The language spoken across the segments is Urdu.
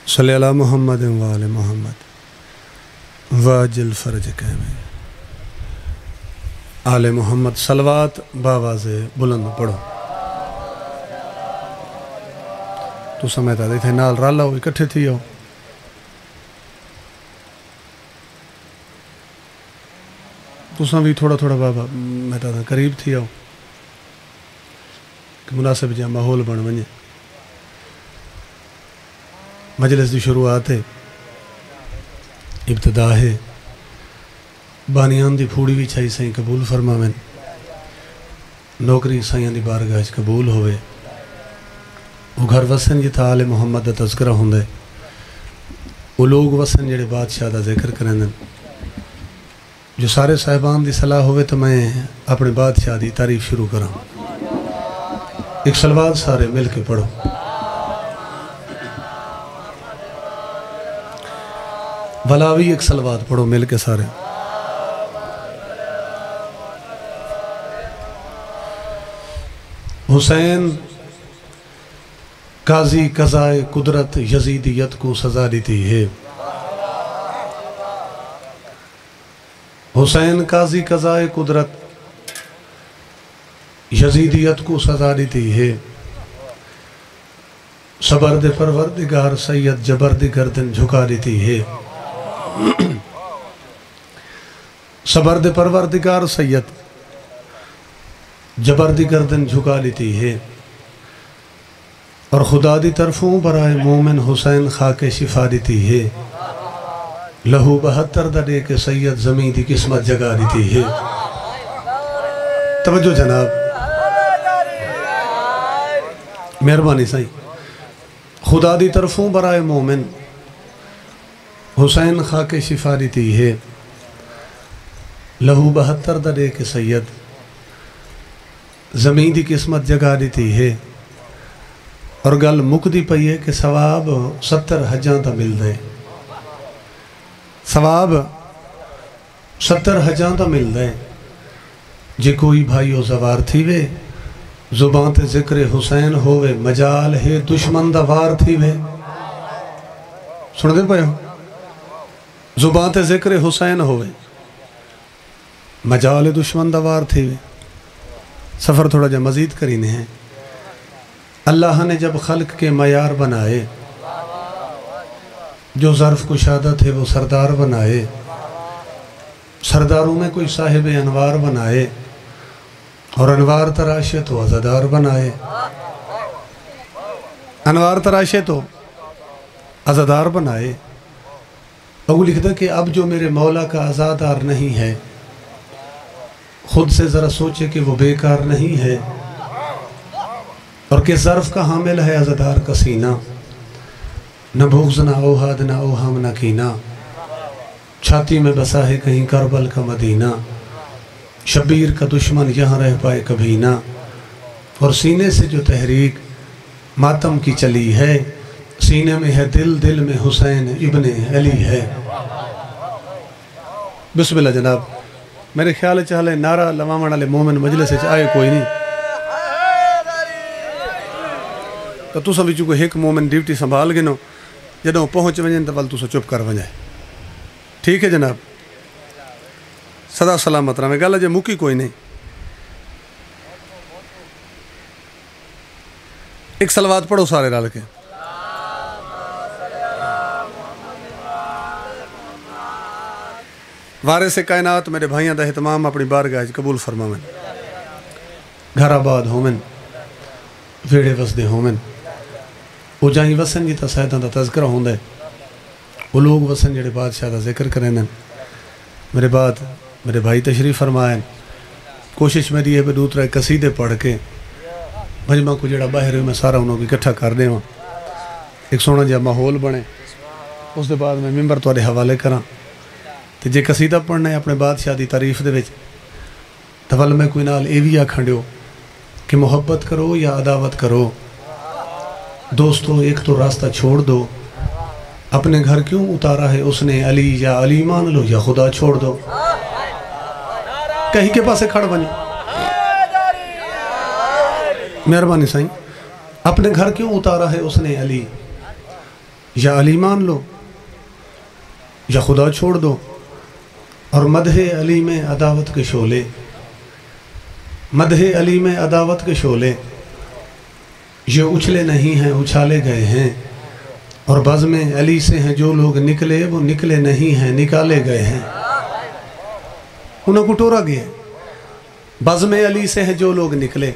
صلی اللہ محمد وآل محمد واجل فرج کہمیں آل محمد صلوات باواز بلند پڑھو تو سمیتا دے تھے نال رالا ہو اکٹھے تھی ہو تو سمی تھوڑا تھوڑا بابا مہتا تھا قریب تھی ہو کہ مناسب جہاں ماحول بن بنجے مجلس دی شروعات ہے ابتدا ہے بانیان دی پھوڑی بھی چھائی سائیں قبول فرماویں نوکری سائیں دی بارگاہ قبول ہوئے وہ گھر وسن جتا آل محمد دا تذکرہ ہوندے وہ لوگ وسن جڑے بادشاہ دا ذکر کریں جو سارے صاحبان دی صلاح ہوئے تو میں اپنے بادشاہ دی تعریف شروع کروں ایک صلوات سارے مل کے پڑھو بلاوی ایک صلوات پڑھو مل کے سارے حسین قاضی قضائے قدرت یزیدیت کو سزا دیتی ہے حسین قاضی قضائے قدرت یزیدیت کو سزا دیتی ہے صبر دے پروردگار سید جبر دی گردن جھکا دیتی ہے صبر دے پروردگار سید جبر دی گردن جھکا لیتی ہے اور خدا دی طرفوں برائے مومن حسین خاک شفا دیتی ہے لہو 72 دے کے سید زمین دی قسمت جگا دیتی ہے توجہ جناب مہربانی سائیں خدا دی طرفوں برائے مومن حسین خاک شفا دیتی ہے لہو 72 دے کے سید زمین دی قسمت جگا دیتی ہے اور گل مک دی پئی ہے کہ ثواب 70 حجاں تا مل دے ثواب 70 حجاں تا مل دے جے کوئی بھائیو زوار تھی وے زبان تے ذکر حسین ہوئے مجال ہے دشمن دا وار تھی وے سن دے پائے ہو زبان تے ذکر حسین ہوئے مجال دشمن دا وار تھی وے سفر تھوڑا جا مزید کرینے ہیں اللہ نے جب خلق کے معیار بنائے جو ظرف کشادہ تھے وہ سردار بنائے سرداروں میں کوئی صاحب انوار بنائے اور انوار تراشے تو عزادار بنائے انوار تراشے تو عزادار بنائے وہ لکھتا کہ اب جو میرے مولا کا عزادار نہیں ہے خود سے ذرا سوچے کہ وہ بیکار نہیں ہے اور کہ ظرف کا حامل ہے عزادار کا سینہ نہ بغض نہ اوہاد نہ اوہام نہ کینہ چھاتی میں بسا ہے کہیں کربل کا مدینہ شبیر کا دشمن یہاں رہ پائے کبھی نہ اور سینے سے جو تحریک ماتم کی چلی ہے سینے میں ہے دل دل میں حسین ابن علی ہے بسم اللہ جناب میرے خیال چاہلے نعرہ لوامن علی مومن مجلس سے آئے کوئی نہیں تو تو سب چکو ایک مومن ڈیوٹی سنبھال گنو جدوں پہنچ ونجن تو ول تو چپ کر ونجائے ٹھیک ہے جناب صدا سلامت رہے گل جے مکی کوئی نہیں ایک صلوات پڑھو سارے رل کے وارث کائنات میرے بھائیاں دا اہتمام اپنی بارگاہ قبول فرماویں گھر آباد ہومن ویڑے وسدے ہومن وہ جائیں وسن جی تا سیدان دا تذکرہ ہوندے وہ لوگ وسن جڑے بادشاہ دا ذکر کریں میرے بعد میرے بھائی تشریف فرمائیں کوشش میری ہے بدوت رہے قصیدے پڑھ کے مجمع کو جڑا باہر ہوئے میں سارا انہوں کو اکٹھا کر دیں ایک سونا جا ماحول بنے اس دے بعد میں ممبر توڑے حوالے کراں تو جے قصیدہ پڑھنا ہے اپنے بادشاہ دی تعریف دے وچ تو ول میں کوئی نال ایوی آکھنڈیو کہ محبت کرو یا عداوت کرو دوستو ایک تو راستہ چھوڑ دو اپنے گھر کیوں اتارا ہے اس نے علی یا علی مان لو یا خدا چھوڑ دو کہیں کے پاسے کھڑ بنی مہربانی سائیں اپنے گھر کیوں اتارا ہے اس نے علی یا علی مان لو یا خدا چھوڑ دو. اور مدح علی میں عداوت کے شعلے، مدح علی میں عداوت کے شعلے یہ اچھلے نہیں ہیں اچھالے گئے ہیں. اور بزم علی سے ہیں جو لوگ نکلے وہ نکلے نہیں ہیں نکالے گئے ہیں. انہیں کو ٹورا گیا. بزم علی سے ہیں جو لوگ نکلے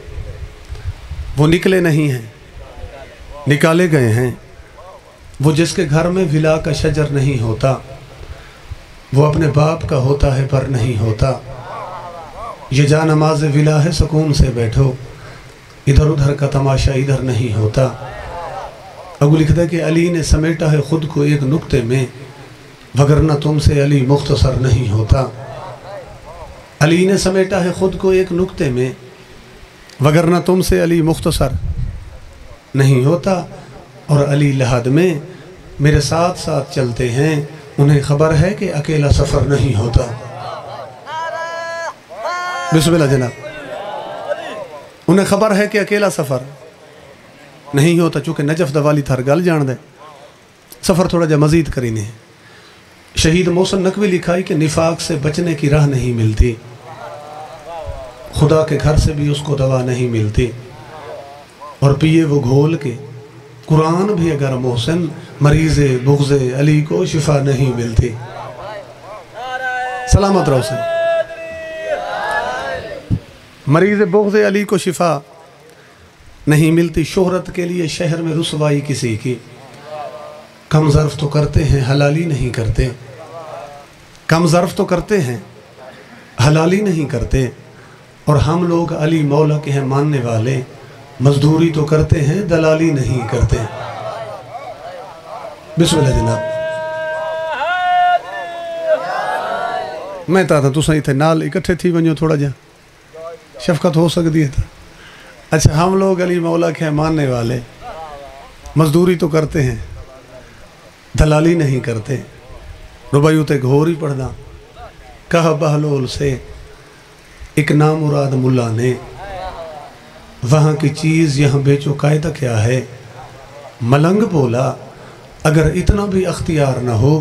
وہ نکلے نہیں ہیں نکالے گئے ہیں. وہ جس کے گھر میں ولا کا شجر نہیں ہوتا وہ اپنے باپ کا ہوتا ہے پر نہیں ہوتا. یہ جا نماز ولا ہے سکون سے بیٹھو ادھر ادھر کا تماشا ادھر نہیں ہوتا. اگو لکھتا ہے کہ علی نے سمیٹا ہے خود کو ایک نقطے میں وگرنہ تم سے علی مختصر نہیں ہوتا. علی نے سمیٹا ہے خود کو ایک نقطے میں وگرنہ تم سے علی مختصر نہیں ہوتا. اور علی لحد میں میرے ساتھ ساتھ چلتے ہیں انہیں خبر ہے کہ اکیلا سفر نہیں ہوتا. بسم اللہ جناب. انہیں خبر ہے کہ اکیلا سفر نہیں ہوتا. چونکہ نجف دوالی تھر گل جان دے سفر تھوڑا جا مزید کرینے ہیں. شہید محسن نقوی لکھائی کہ نفاق سے بچنے کی راہ نہیں ملتی خدا کے گھر سے بھی اس کو دوا نہیں ملتی. اور پیے وہ گھول کے قرآن بھی اگر محسن مریض بغض علی کو شفا نہیں ملتی. سلامت رہو سے. مریض بغض علی کو شفا نہیں ملتی. شہرت کے لیے شہر میں رسوائی کسی کی کم ظرف تو کرتے ہیں حلالی نہیں کرتے. کم ظرف تو کرتے ہیں حلالی نہیں کرتے. اور ہم لوگ علی مولا کے ہیں ماننے والے مزدوری تو کرتے ہیں دلالی نہیں کرتے. بسم اللہ جناب. میں تھا تو صحیح تھے نال اکٹھے تھی ونجو تھوڑا جا شفقت ہو سکتی ہے. اچھا ہم لوگ علی مولا کے ہیں ماننے والے مزدوری تو کرتے ہیں دلالی نہیں کرتے. ربیو تے گھور ہی پڑھنا کہا بہلول سے ایک نامراد ملا نے وہاں کی چیز یہاں بیچو قاعدہ کیا ہے. ملنگ بولا اگر اتنا بھی اختیار نہ ہو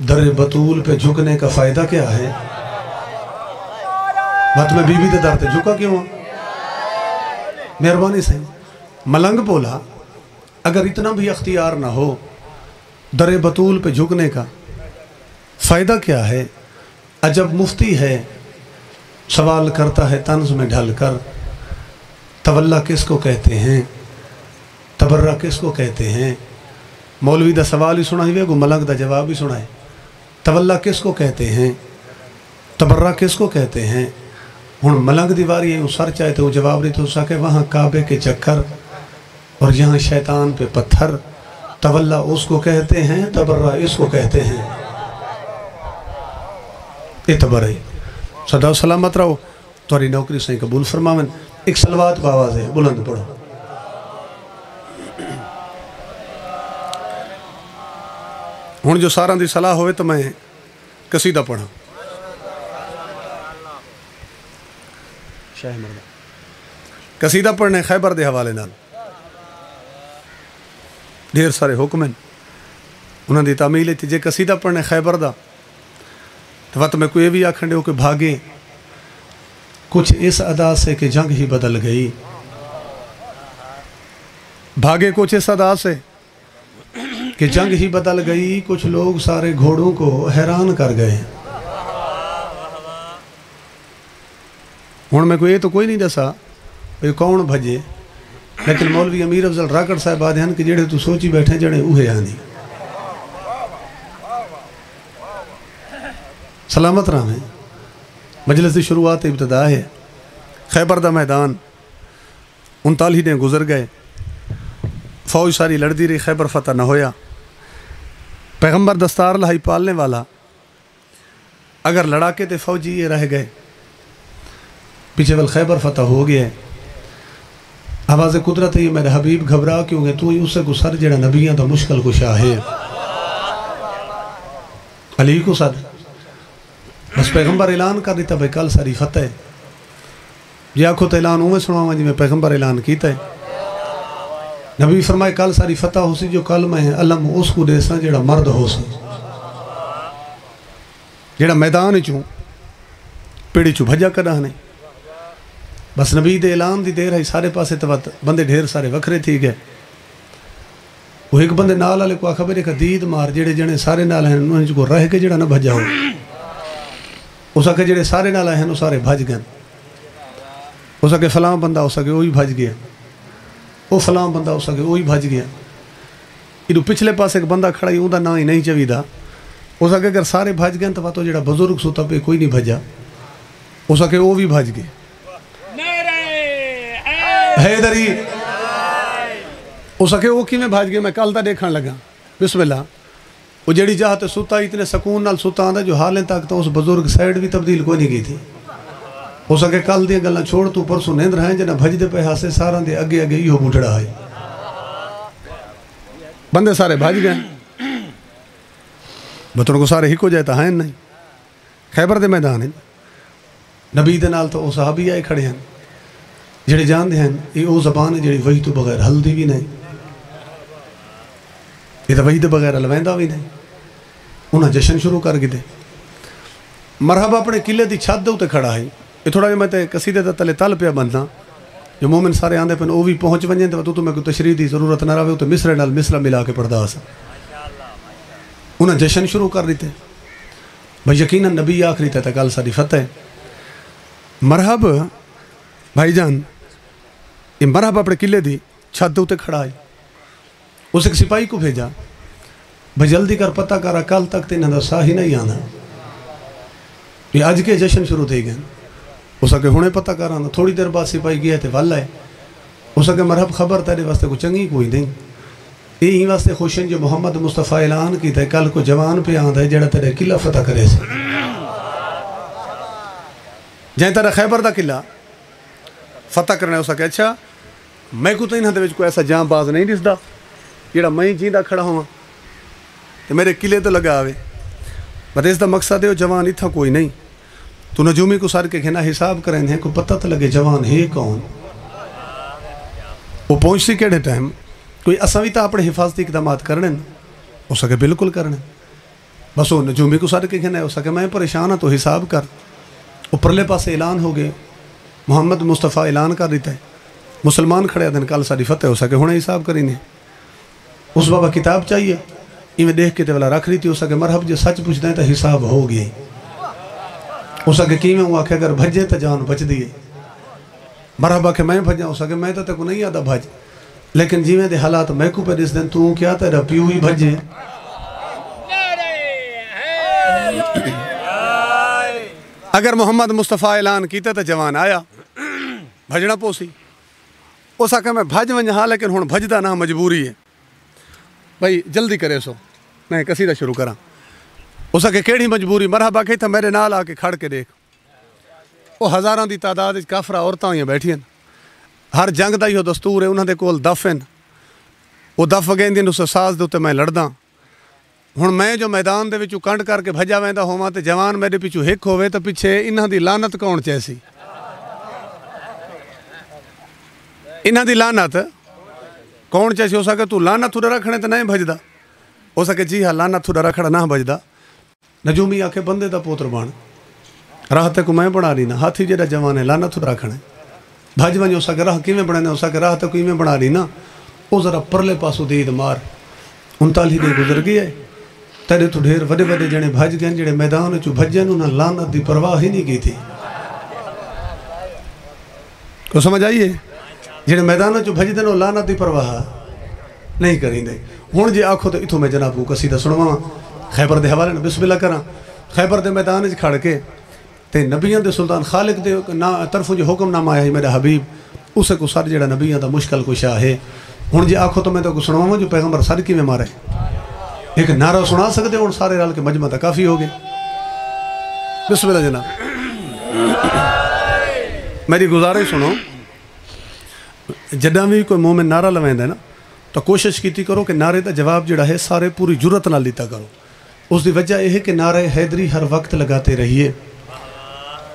در بطول پہ جھکنے کا فائدہ کیا ہے. بات میں بی بی دے دار تے جھکا کیوں؟ مہربانی سے. ملنگ بولا اگر اتنا بھی اختیار نہ ہو در بطول پہ جھکنے کا فائدہ کیا ہے. عجب مفتی ہے سوال کرتا ہے طنز میں ڈھل کر تولا کس کو کہتے ہیں تبرہ کس کو کہتے ہیں. مولوی دا سوال ہی سنائی ہوئے گو ملنگ دا جواب ہی سنائے. تولا کس کو کہتے ہیں تبرہ کس کو کہتے ہیں. ہن ملنگ دیواری ہے سر چاہے تو وہ جواب نہیں تو سکے. وہاں کعبے کے چکر اور یہاں شیطان پہ پتھر. تولا اس کو کہتے ہیں تبرہ اس کو کہتے ہیں. اعتبار صدا و سلامت رہو توری نوکری سے قبول فرماون. ایک صلوات باواز ہے بلند پڑھو. ہن جو ساراں دی صلاح ہوئے تو میں قصیدہ پڑھا. شاہ مردہ قصیدہ پڑھنے خیبر دے حوالے نال ڈھیر سارے حکم ہیں انہوں نے تعمیل تھی. جے قصیدہ پڑھنے خیبر دا تو وقت میں کوئی بھی آکھن دے کہ بھاگے کچھ اس ادا سے کہ جنگ ہی بدل گئی. بھاگے کچھ اس ادا سے کہ جنگ ہی بدل گئی. کچھ لوگ سارے گھوڑوں کو حیران کر گئے. ہوں میں کوئی یہ تو کوئی نہیں دسا بھئی کون بھجے لیکن مولوی امیر افضل راکڑ صاحب آدھے ہیں کہ جڑے تو سوچی بیٹھے جڑے اوہے آنی. سلامت رہا میں مجلس دی شروعات ابتدا ہے. خیبر دا میدان 39 دن گزر گئے. فوج ساری لڑدی رہی خیبر فتح نہ ہویا. پیغمبر دستار لائی پالنے والا اگر لڑاکے تے فوجی یہ رہ گئے پیچھے ول خیبر فتح ہو گیا. آواز قدرت ہے میرے حبیب گھبرا کیوں گے تو ہی اس سے گسر جڑا نبیاں دا مشکل کشا ہے. علی کو صد بس پیغمبر اعلان کر دیتا بھئی کل ساری فتح ہے. یہ آنکھوں تو اعلان ہوئے سناؤں جی میں پیغمبر اعلان کیتا ہے. نبی فرمائے کل ساری فتح ہو سی جو کل میں علم اس کو دے سا جڑا مرد ہو سی، جڑا میدان چوں پیڑی چوں بھجا کدا نہیں. بس نبی دے اعلان دی دیر ہے سارے پاسے توت بندے ڈھیر سارے وکھرے تھی گئے. وہ ایک بندے نال والے کو خبر ایک دید مار جڑے جنے سارے نال ہیں انہوں نے کو رہ کے جڑا نہ بھجا ہو. اس کے جڑے سارے نال ہیں وہ سارے بھج گئے. اس کے فلاں بندہ اس کے وہی بھج گیا، وہ فلاں بندہ اس کے وہی بھج گیا. ادھو پچھلے پاس ایک بندہ کھڑا ہی اوندا نام ہی نہیں چویدا. اس کے اگر سارے بھج گئے تو جڑا بزرگ سوتا پہ کوئی نہیں بھجا، اس کے وہ بھی بھج گئے. حیدری اس کے وہ کی میں بھاج گئے. میں کل تا دیکھان لگا بسم اللہ وہ جڑی جہاں تے سوتا اتنے سکون نال سوتا آندا جو حالیں تک تو اس بزرگ سائیڈ بھی تبدیل کوئی نہیں کی تھی. اس کے کل دی گلاں چھوڑ تو پرسوں نیند رہے جنہ بھج دے پہ ہاسے سارا دے اگے اگے یہ بوٹڑا ہے. بندے سارے بھج گئے بطور کو سارے ہی کو جاتا ہے نہیں. خیبر دے میدان ہیں نبی دے نال تو وہ صحابی آئے کھڑے ہیں جڑے جان دے ہیں یہ وہ زبان ہے جڑی وحی تو بغیر حل دی بھی نہیں، یہ تو وحی تو بغیر الویندہ بھی نہیں. انہاں جشن شروع کر گئے. مرحبا اپنے قلعے دی چھت دے تے کھڑا ہے. یہ تھوڑا میں تے قصیدے تے تلے تل پیا بندا جو مومن سارے آندے پن وہ بھی پہنچ ونجیں تے تو میں کوئی تشریح دی ضرورت نہ رہے تو مصرے نال مصرا ملا کے پڑھدا سا. انہاں جشن شروع کر دیتے. بھائی یقیناً نبی آخری تے کل ساری فتح. مرحب بھائی جان یہ مرحبا اپنے قلعے دی چھت دے تے کھڑا ہے. اس ایک سپاہی کو بھیجا بھائی جلدی کر پتہ کرا کل تک تے انہاں دا ساہ ہی نہیں آنا، یہ اج کے جشن شروع تھی گئے. اس کے ہونے پتہ کرا تھوڑی دیر بعد سپاہی گیا تے ول ہے. اس کے مرحب خبر تیرے واسطے کو چنگی کوئی نہیں، یہی واسطے خوشن جو محمد مصطفیٰ اعلان کی تے کل کو جوان پہ آندا ہے جڑا تیرے قلعہ فتح کرے سے. جائیں تیرا خیبر دا قلعہ فتح کرنا. اس کے اچھا میں کو تو انہاں دے وچ کوئی ایسا جاں باز نہیں دسدا جڑا میں جیندا کھڑا ہواں تے میرے قلعے تے لگا آوے. بس اس دا مقصد ہے جوان اتھا کوئی نہیں. تو نجومی کو سار کے کہنا حساب کریں ہیں کو پتہ تو لگے جوان ہے کون. وہ پہنچ سی کیڑے ٹائم کوئی اساں بھی تو اپنے حفاظتی اقدامات کرنے اس کے بالکل کرنے. بس وہ نجومی کو سار کے کہنا ہے اس کے میں پریشان ہوں تو حساب کر. وہ پرلے پاسے اعلان ہو گئے محمد مصطفیٰ اعلان کر دیتا ہے مسلمان کھڑے دن کل ساری فتح ہو سکے ہونے حساب کریں. اس بابا کتاب چاہیے ایویں دیکھ کے تے والا رکھ رہی تھی. اس کے مرحب جو سچ پوچھتے ہیں تو حساب ہو گئی. اس کے کیویں ہوا کہ اگر بھجے تو جان بچ دیے. مرحبا کہ میں بھجا. اس کے میں تو کو نہیں آتا بھج لیکن جیویں دے حالات میں کو پہ دس دن تو کیا تیرا پیو ہی بھجے. اگر محمد مصطفیٰ اعلان کیتا تو جوان آیا بھجنا پوسی. اس کے میں بھج ونج ہاں لیکن ہوں بھجدا نہ مجبوری ہے. بھائی جلدی کرے سو میں قصیدہ شروع کراں. اس کے کیڑی مجبوری. مرحبا کہ تھا میرے نال آ کے کھڑ کے دیکھ وہ ہزاراں دی تعداد کافرہ عورتاں ہوئی بیٹھی ہیں. ہر جنگ دا ہی دستور ہے. انہاں دے کول دف ہیں. وہ دف وگیندی اس ساز دے تے میں لڑدا. ہن میں جو میدان دے وچوں کنڈ کر کے بھجا ویندا ہوواں تے جوان میرے پیچھے ہک ہوے تے پیچھے انہاں دی لعنت کون چیسی. انہاں دی لعنت کون چیسی. ہو سکے تو لعنت تھوڑا رکھنے تے نہیں بھجدا. ہو سکے جی ہاں لعنت تھوڑا رکھنا نہ بھجدا. نجومی آکھے بندے دا پوتر بن راہ تے کو میں بنا لی نا. ہاتھی جڑا جوان ہے لعنت تھوڑا رکھنا بھج ونج. ہو سکے راہ کیویں بنانے. ہو سکے راہ تے کو ایویں بنا لی نا. وہ ذرا پرلے پاسو دید مار 39 دن گزر گئی ہے. تیرے تو ڈھیر وڈے وڈے جنے بھج گئے جڑے میدان چ بھجن انہاں لعنت دی پرواہ ہی نہیں کی تھی. کو سمجھ آئیے جڑے میدان چ بھجدے نو لعنت دی پرواہ نہیں کریندے. ہن جے آکھو تے ایتھوں میں جناب کو قصیدہ سنواواں خیبر دے حوالے بسم اللہ کراں. خیبر دے میدان وچ کھڑ کے تے نبیاں دے سلطان خالق دے طرفوں جو حکم نامہ آیا ہے میرا حبیب اسے کو سر جڑا نبیاں دا مشکل کشا ہے. ہن جے آکھو تو میں تو کو سنواواں جو پیغمبر سر کیویں مارے. ایک نعرہ سنا سکتے ہوں سارے رل کے مجمع تا کافی ہو گئے. بسم اللہ جناب. میری گزارش سنو جدہ بھی کوئی مومن نعرہ لویندے نا تو کوشش کیتی کرو کہ نعرے دا جواب جڑا ہے سارے پوری جرت نال لیتا کرو. اس دی وجہ یہ ہے کہ نعرہ حیدری ہر وقت لگاتے رہیے.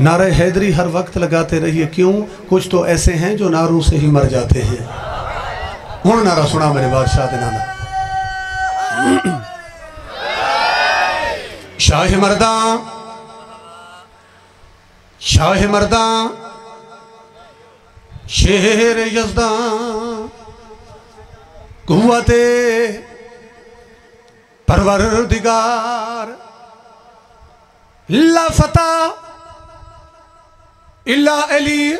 نعرہ حیدری ہر وقت لگاتے رہیے. کیوں؟ کچھ تو ایسے ہیں جو نعروں سے ہی مر جاتے ہیں. ہوں نعرہ سنا میرے بادشاہ دے نانا شاہ مرداں شاہ مرداں شیر یزداں قوت پروردگار لا فتح الا علی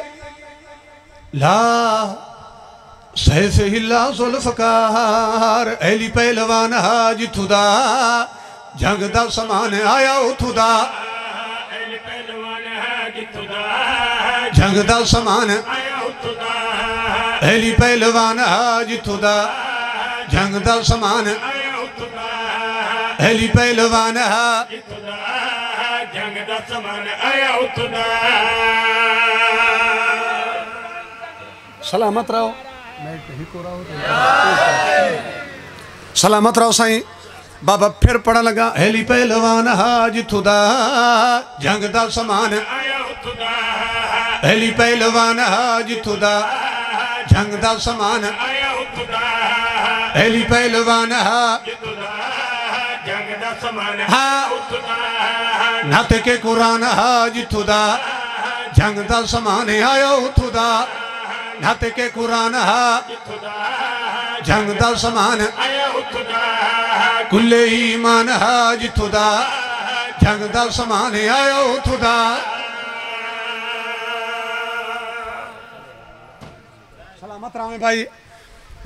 لا سیف الا ذوالفقار علی پہلوان حاج تھدا جنگ دا سامان آیا اتھدا علی پہلوان حاج تھدا جنگ دا سامان آیا اتھدا علی پہلوان حاج تھدا جنگ دا سامان آیا اتھدا علی پہلوان حاج تھدا جنگ دا سامان آیا اتھدا سلامت رہو سلامت رہو سائیں بابا پھر پڑھا لگا ہیلی پہلوان حاج تھدا جنگ دا سامان آیا اتھدا ہیلی پہلوان حاج تھدا جنگ دا سامان آیا اتھدا ہیلی پہلوان حاج تھدا جنگ دا سامان آیا اتھدا نعت کے قرآن حاج تھدا جنگ دا سامان آیا اتھدا نعت کے قرآن حاج تھدا جنگ دا سامان آیا اتھدا کل ایمان حاج تھدا جنگ دا سامان آیا اتھدا سلامت رہے بھائی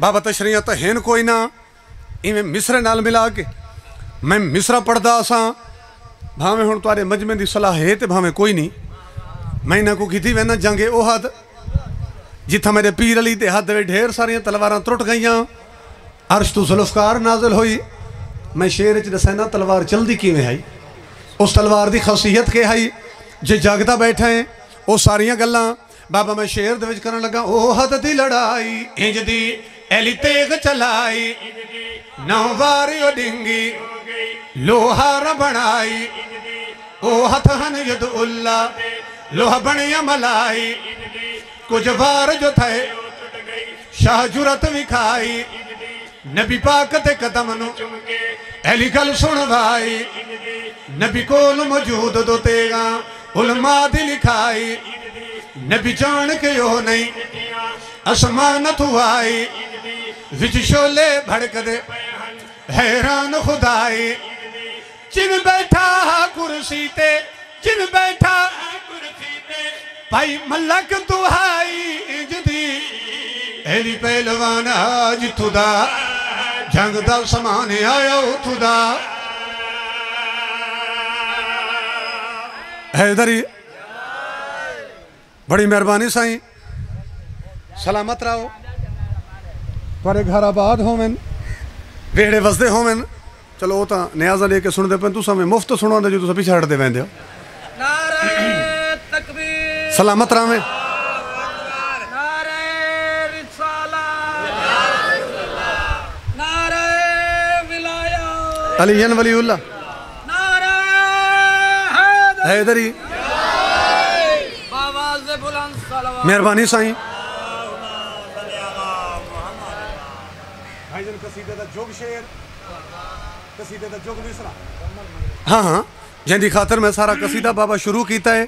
بابا تشریعت ہین کوئی نہ ایویں مصر نال ملا کے میں مصر پڑھدا اساں بھاویں ہن تواڈے مجمع دی صلاح ہے تے بھاویں کوئی نہیں میں نہ کو کیتی وینا جنگ احد جتھا میرے پیر علی دے ہاتھ ڈھیر ساریاں تلواراں ٹرٹ گئیاں عرش تو ذوالفقار نازل ہوئی میں شیر وچ دسینا تلوار چلدی کیویں آئی اس تلوار دی خاصیت کے آئی جے جاگدا بیٹھا ہے وہ ساریاں گلاں بابا میں شیر دے وچ کرن لگا احد دی لڑائی انج دی ایلی تیغ چلائی نو واری ڈنگی لوہار بنائی او ہتھن ید اللہ لوہ بنیا ملائی کچھ وار جو تھے شاہ جرت وکھائی نبی پاک تے قدم نو ایلی گل سنوائی نبی کول موجود دو تیگاں علماء دی لکھائی نبی جان کے یو نہیں اسمانت ہوائی وچ شولے بھڑک دے حیران خدائی جن بیٹھا کرسی تے جن بیٹھا کرسی تے بھائی ملک دہائی جدی ایلی پہلوان حاج تھدا جنگ دا سامان آیا اتھدا حیدری بڑی مہربانی سائیں سلامت رہو تھوڑے گھر آباد ہومن ویڑے وسدے ہومن چلو وہ تو نیازہ لے کے سن دے پن تو ہمیں مفت سنو دے جو تو پیچھے ہٹ دے ویندے ہو نعرہ تکبیر سلامت رہے نعرہ رسالہ نعرہ ولایت علی ولی اللہ نعرہ حیدری باواز بلند صلوات مہربانی سائیں بھائی جن قصیدہ دا جوگ شیر قصیدہ دا جوگ مصرہ ہاں ہاں جن خاطر میں سارا قصیدہ بابا شروع کیتا ہے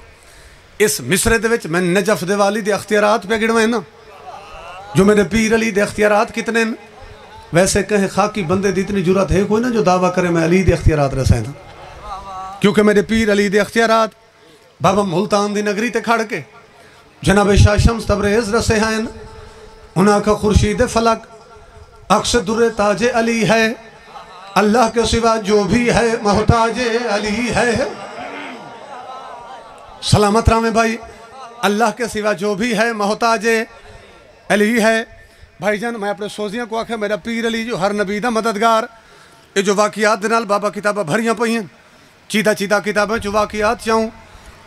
اس مصرے دے وچ میں نجف دے والی دے اختیارات پہ گڑوائے نا جو میرے پیر علی دے اختیارات کتنے ہیں ویسے کہیں خاکی بندے دی اتنی جرات ہے کوئی نا جو دعویٰ کرے میں علی دے اختیارات رسائیں نا کیونکہ میرے پیر علی دے اختیارات بابا ملتان دی نگری تے کھڑ کے جناب شاہ شمس تبریز رسے ہیں انہاں کا خورشید فلک عکس در تاج علی ہے اللہ کے سوا جو بھی ہے محتاج علی ہے سلامت رہے بھائی اللہ کے سوا جو بھی ہے محتاج علی ہے بھائی جان میں اپنے سوزیاں کو آکھے میرا پیر علی جو ہر نبی دا مددگار یہ جو واقعات دنال بابا کتابہ بھریاں پئی ہیں چیدہ چیدہ کتابیں جو واقعات چاہوں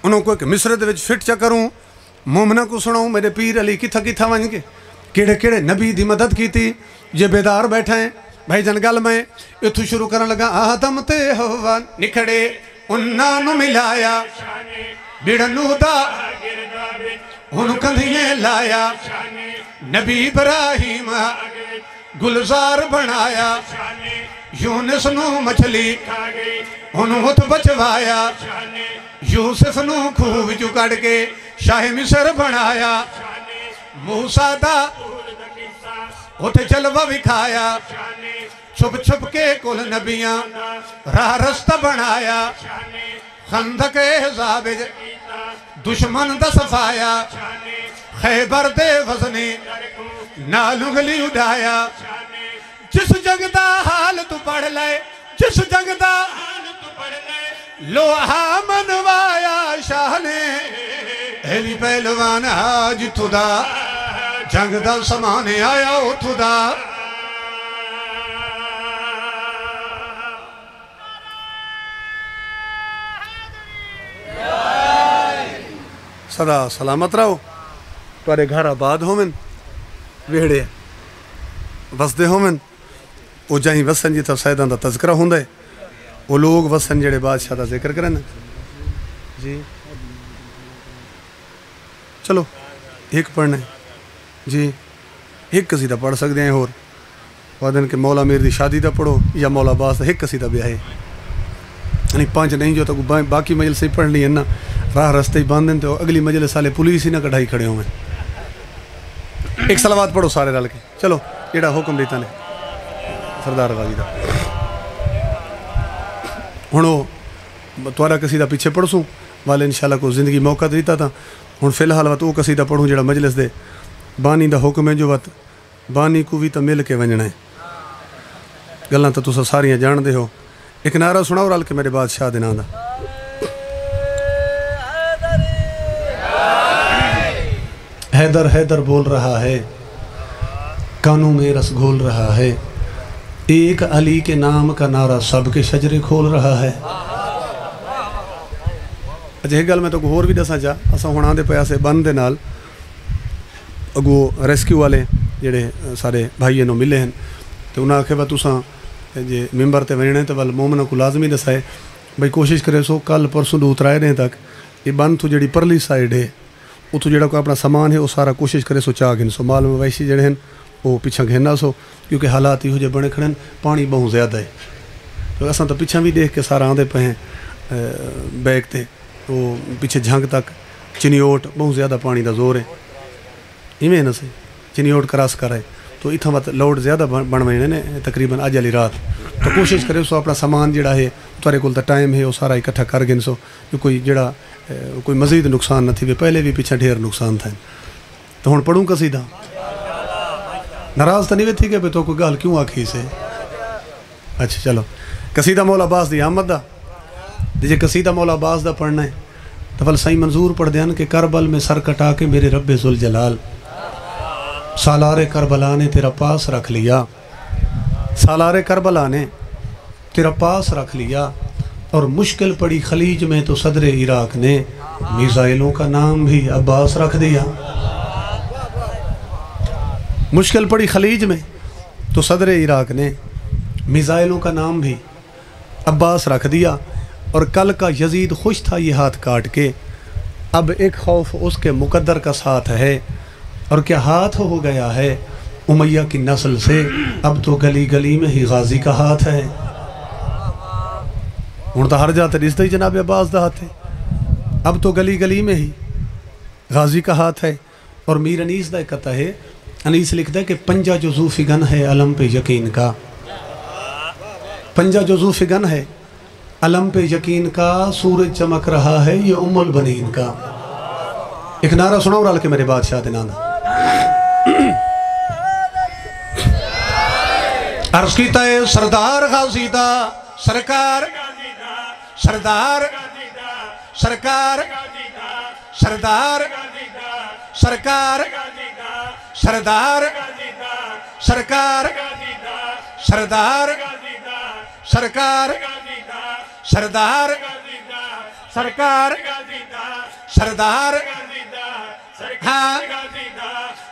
انہوں کو ایک مصرے دے وچ فٹ چا کروں مومنہ کو سناؤں میرے پیر علی کتھا کتھا ونج کے کیڑے کیڑے نبی دی مدد کی تھی یہ بیدار بیٹھے ہیں بھائی جان گل میں اتھو شروع کرنے لگا آدم تے ہوا نکھڑے انہاں نو ملایا بڑنو دا انہوں کندھیے لایا نبی ابراہیم گلزار بنایا یونس نو مچھلی انہوں بچوایا یوسف نو کھوہ وچوں کڈ کے شاہ مصر بنایا موسیٰ دا اُتے جلوہ وکھایا چھپ چھپ کے کل نبیاں راہ رستہ بنایا خندق احزاب دشمن دا صفایا خیبر دے وزنی نالنگلی اڈایا جس جنگ دا حال تو پڑھ لائے جس جنگ دا لوہا منوایا شاہ نے ایلی پہلوان آج تو دا جنگ دا سمانے آیا تو دا صدا سلامت رہو توارے گھر آباد ہومن ویڑے وسدے ہومن وہ جائیں وسن جی تا سیدان دا تذکرہ ہوندے وہ لوگ وسن جڑے بادشاہ دا ذکر کریں جی چلو ایک پڑھنے جی ایک قصیدہ پڑھ سکتے ہیں اور وعدن کہ مولا میر دی شادی دا پڑھو یا مولا باس دا ایک قصیدہ بھی آئے یعنی 5 نہیں جو تک باقی مجلس سے پڑھ لی ہے نا راہ رستے ہی باندھیں تو اگلی مجلس سالے پولیس ہی نہ کڑھائی کھڑے ہوں ایک صلوات پڑھو سارے رل کے چلو جیڑا حکم دیتا نے سردار غازی دا ہنو توارا قصیدہ پیچھے پڑھ سوں والے انشاءاللہ کو زندگی موقع دیتا تھا ہن فی الحال وقت وہ قصیدہ پڑھوں جیڑا مجلس دے بانی دا حکم ہے جو وقت بانی کو بھی تا مل کے ونجنا ہے گلنا تا تسا ساریاں جان دے ہو ایک نعرہ سناؤ رل کے میرے بادشاہ دے نام دا حیدر حیدر بول رہا ہے کانوں میں رس گھول رہا ہے ایک علی کے نام کا نعرہ سب کے شجرے کھول رہا ہے اچھا ایک گل میں تو ہور بھی دسا چاہ اسا ہونا دے پیا سے بند دے نال اگو ریسکیو والے جڑے سارے بھائیے نو ملے ہیں تو انہاں آکھے با تساں جے ممبر تے ونجنے تے ول مومنوں کو لازمی دسائے بھئی کوشش کرے سو کل پرسوں دو اترائے رہے تک یہ بند تو جڑی پرلی سائیڈ ہے اتو جڑا کوئی اپنا سامان ہے وہ سارا کوشش کرے سو چاہ گھن سو مال مویشی جڑے ہیں وہ پیچھا گھننا سو کیونکہ حالات ہی ہو جے بنے کھڑے پانی بہت زیادہ ہے تو اساں تو پیچھا بھی دیکھ کے سارا آندے پہ ہیں بیگ تے وہ پیچھے جھنگ تک چنیوٹ بہت زیادہ پانی دا زور ہے ایویں نہ سے چنیوٹ کراس کر ہے تو اتنا مت لوڈ زیادہ بن وینے نے تقریباً اج والی رات تو کوشش کرے سو اپنا سامان جڑا ہے تھوڑے کول تا ٹائم ہے وہ سارا اکٹھا کر گن سو جو کوئی جڑا کوئی مزید نقصان نہ تھی پہلے بھی پیچھے ڈھیر نقصان تھا تو ہن پڑھوں قصیدہ ناراض تو نہیں تھی کہ تو کوئی گال کیوں آکھی سے اچھا چلو قصیدہ مولا عباس دی آمد دا دیجئے قصیدہ مولا عباس دا پڑھنا ہے تو فل صحیح منظور پڑھ دیان کہ کربل میں سر کٹا کے میرے رب ذوالجلال سالار کربلا نے تیرا پاس رکھ لیا سالار کربلا نے تیرا پاس رکھ لیا اور مشکل پڑی خلیج میں تو صدر عراق نے میزائلوں کا نام بھی عباس رکھ دیا مشکل پڑی خلیج میں تو صدر عراق نے میزائلوں کا نام بھی عباس رکھ دیا اور کل کا یزید خوش تھا یہ ہاتھ کاٹ کے اب ایک خوف اس کے مقدر کا ساتھ ہے اور کیا ہاتھ ہو گیا ہے امیہ کی نسل سے اب تو گلی گلی میں ہی غازی کا ہاتھ ہے تو ہر جاتے رشتہ ہی جناب عباس دا ہاتھ ہے اب تو گلی گلی میں ہی غازی کا ہاتھ ہے اور میر انیس دا کہتا ہے انیس لکھتا ہے کہ پنجہ جزو فگن ہے علم پہ یقین کا پنجہ جزو فگن ہے علم پہ یقین کا سورج چمک رہا ہے یہ ام البنین کا ایک نعرہ سناؤ رال کے میرے بادشاہ دے نام عرض کیتا ہے سردار غازی دا سرکار سردار سرکار سردار سرکار سردار سرکار سردار سرکار سردار سرکار سردار ہاں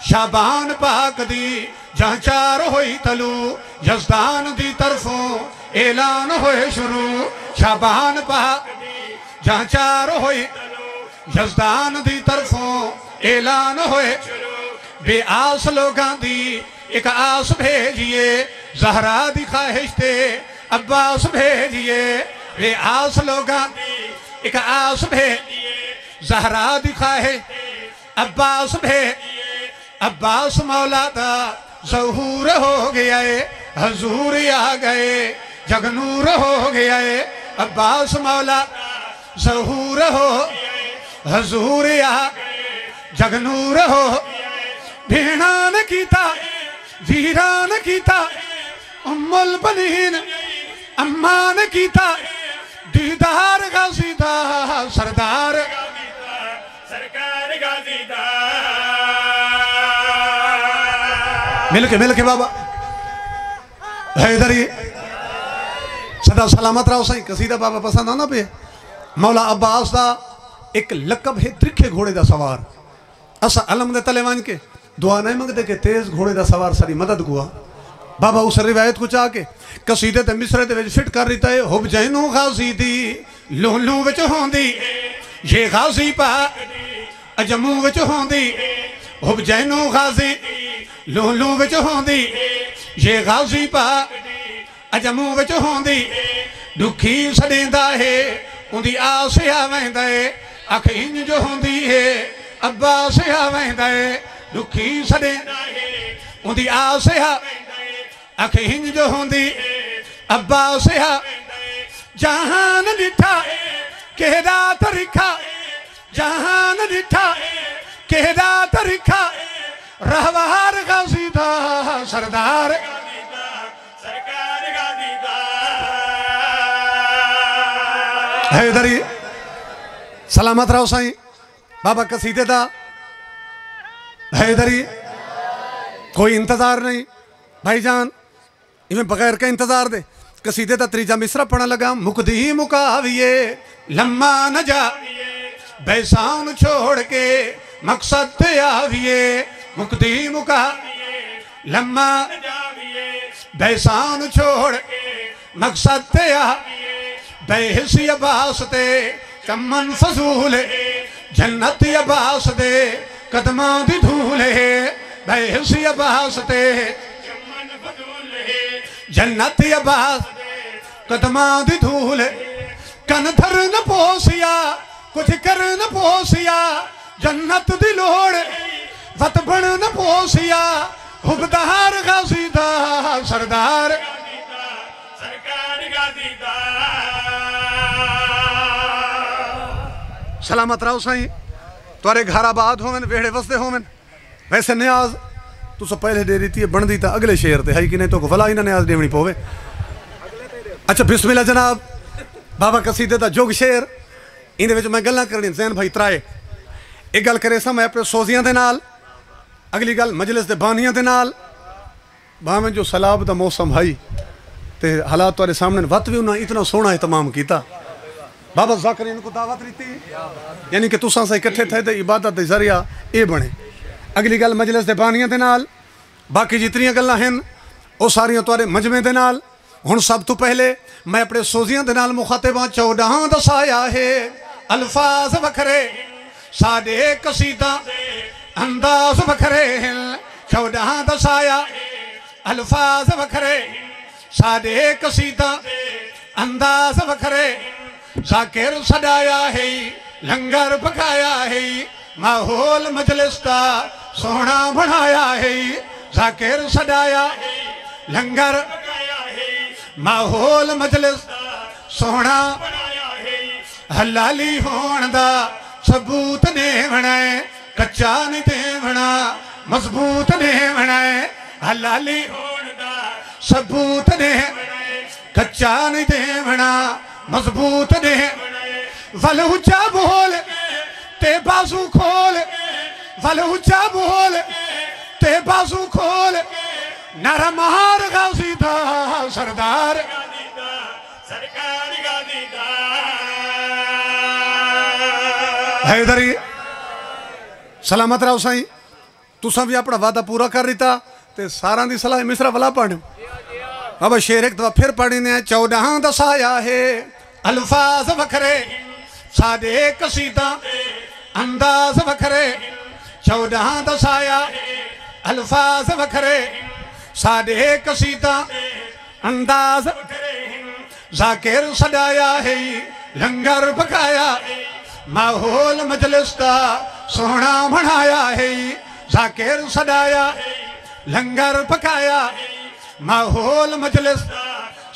شابان پاک دی جہاں چار ہوئی تلو یزدان دی طرفوں اعلان ہوئے شروع شابان پاک جہاں چار ہوئی یزدان دی طرفوں اعلان ہوئے بے آس لوگاں دی ایک آس بھیجئے زہرا دی خواہش تے عباس بھیجئے بے آس لوگاں دی ایک آس بھیجئے زہرا دی خواہش عباس بھیجئے عباس مولا دا ظہور ہو گیا ہے حضور آ گئے جگ نور ہو گیا ہے عباس مولا ظہور ہو حضور آ جگ نور ہو بھیڑان کیتا ویران کیتا ام البنین امان کیتا دیدار غازی دا سردار سرکار غازی دا مل کے بابا حیدری صدا سلامت رہو سائیں قصیدہ بابا پسند آنا پہ مولا عباس دا ایک لقب ہے ترکھے گھوڑے دا سوار اسا علم دے تلے وانج کے دعا نہیں مانگ دے کہ تیز گھوڑے دا سوار ساری مدد گوا بابا اس روایت کو چاہ کے قصیدے تے مصرے تے وچ فٹ کر رہتا ہے حب جینو غازی دی لولو وچ ہوندی یہ غازی پا اجمو وچ ہوندی حب جینو غازی لولو وچ ہوندی یہ غازی پا اجمو وچ ہوندی دکھی سڑیندا ہے اندی آسیا ویندا ہے اکھ انج ہوندی ہے عباس ویندا ہے دکھی سڑیندا ہے اندی آسیا اکھ انج ہوندی عباس جہان ڈٹھا کہدا طریقہ جہان ڈٹھا کہدا طریقہ رہوار غازی دا سردار سرکار غازی دا حیدری سلامت رہو سائیں بابا قصیدے دا حیدری کوئی انتظار نہیں بھائی جان میں بغیر کا انتظار دے قصیدے دا تریجہ مصرہ پڑھا لگا مقدی مقاویے لما نجا بیسان چھوڑ کے مقصد تے آویے مقدی مقاویے لما بیسان چھوڑ کے مقصد تے آویے بے عباس دے چمن فضول جنت عباس دے قدمان دی دھولے بے عباس دے جنت عباس قدمان دی دھولے کن دھر نہ پوسیا کچھ کر نہ پوسیا جنت دی لوڑ وط بڑھ نہ پوسیا حبدار غازی دا سردار سرکار غازی دا سلامت رہو سائیں توارے گھر آباد ہومن ویڑے وسدے ہومن ویسے نیاز تو سب پہلے دے دیتی ہے بن دیتا اگلے شہر تے ہائی کی نہیں تو فلا ہی نہ نیاز دیونی پوے اچھا بسم اللہ جناب بابا قصیدے دا جوگ شہر اندے وچ میں گلاں کرنی زین بھائی ترائے ایک گل کرے سا میں اپنے سوزیاں دے نال اگلی گل مجلس دے بانیاں دے نال باہمیں جو سلاب دا موسم بھائی تے حالات توارے سامنے وقت بھی انہاں اتنا سونا اہتمام کیتا بابا ذاکرین کو دعوت رہتی یعنی کہ تساں سے اکٹھے تھے دے عبادت دے ذریعہ اے بنے اگلی گل مجلس دے بانیاں دے نال باقی جتنیاں گلاں ہیں او ساریاں توارے مجمع دے نال ہن سب تو پہلے میں اپنے سوزیاں دے نال مخاطباں 14 دسایا ہے الفاظ وکھرے ساڈے قصیدہ انداز وکھرے ہیں 14 دسایا الفاظ وکھرے ساڈے قصیدہ انداز وکھرے ذاکر سڈایا ہے لنگر پکایا ہے ماحول مجلس دا سونا بنایا ہے ذاکر سڈایا لنگر پکایا ہے ماحول مجلس دا سونا بنایا ہے حلالی ہون دا ثبوت نے بنائے کچا نہیں دیونا مضبوط نے بنائے حلالی ہون دا ثبوت نے بنائے کچا نہیں دیونا مضبوط نے ولہجا بول تے بازو کھول ولہجا بول تے بازو کھول نرمار غازی دا سردار سرکار غازی دا حیدری سلامت رہو سائیں تساں بھی اپنا وعدہ پورا کر رہتا تے ساران دی صلاح مصرہ والا پڑھیں بابا شیر ایک دفعہ پھر پڑھنے 14 دسایا ہے الفاظ وکھرے ساڈے قصیدہ انداز وکھرے 14 دسایا الفاظ وکھرے ساڈے قصیدہ انداز ذاکر سڈایا ہے لنگر پکایا ماحول مجلس دا سونا بنایا ہے ذاکر سڈایا لنگر پکایا ماحول مجلس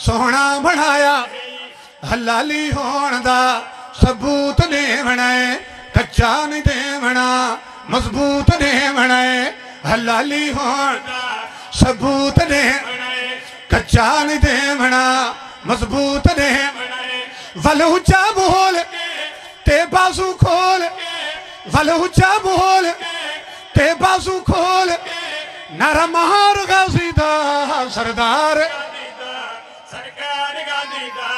سونا بنایا حلالی ہون دا ثبوت دیونا ہے کچا نہیں دیونا مضبوط دیونا ہے حلالی ہون دا ثبوت دیونا ہے کچا نہیں دیونا مضبوط دیونا ہے ولوچا بول تے بازو کھول ولوچا بول تے بازو کھول نر مہار غازی دا سردار سرکار غازی دا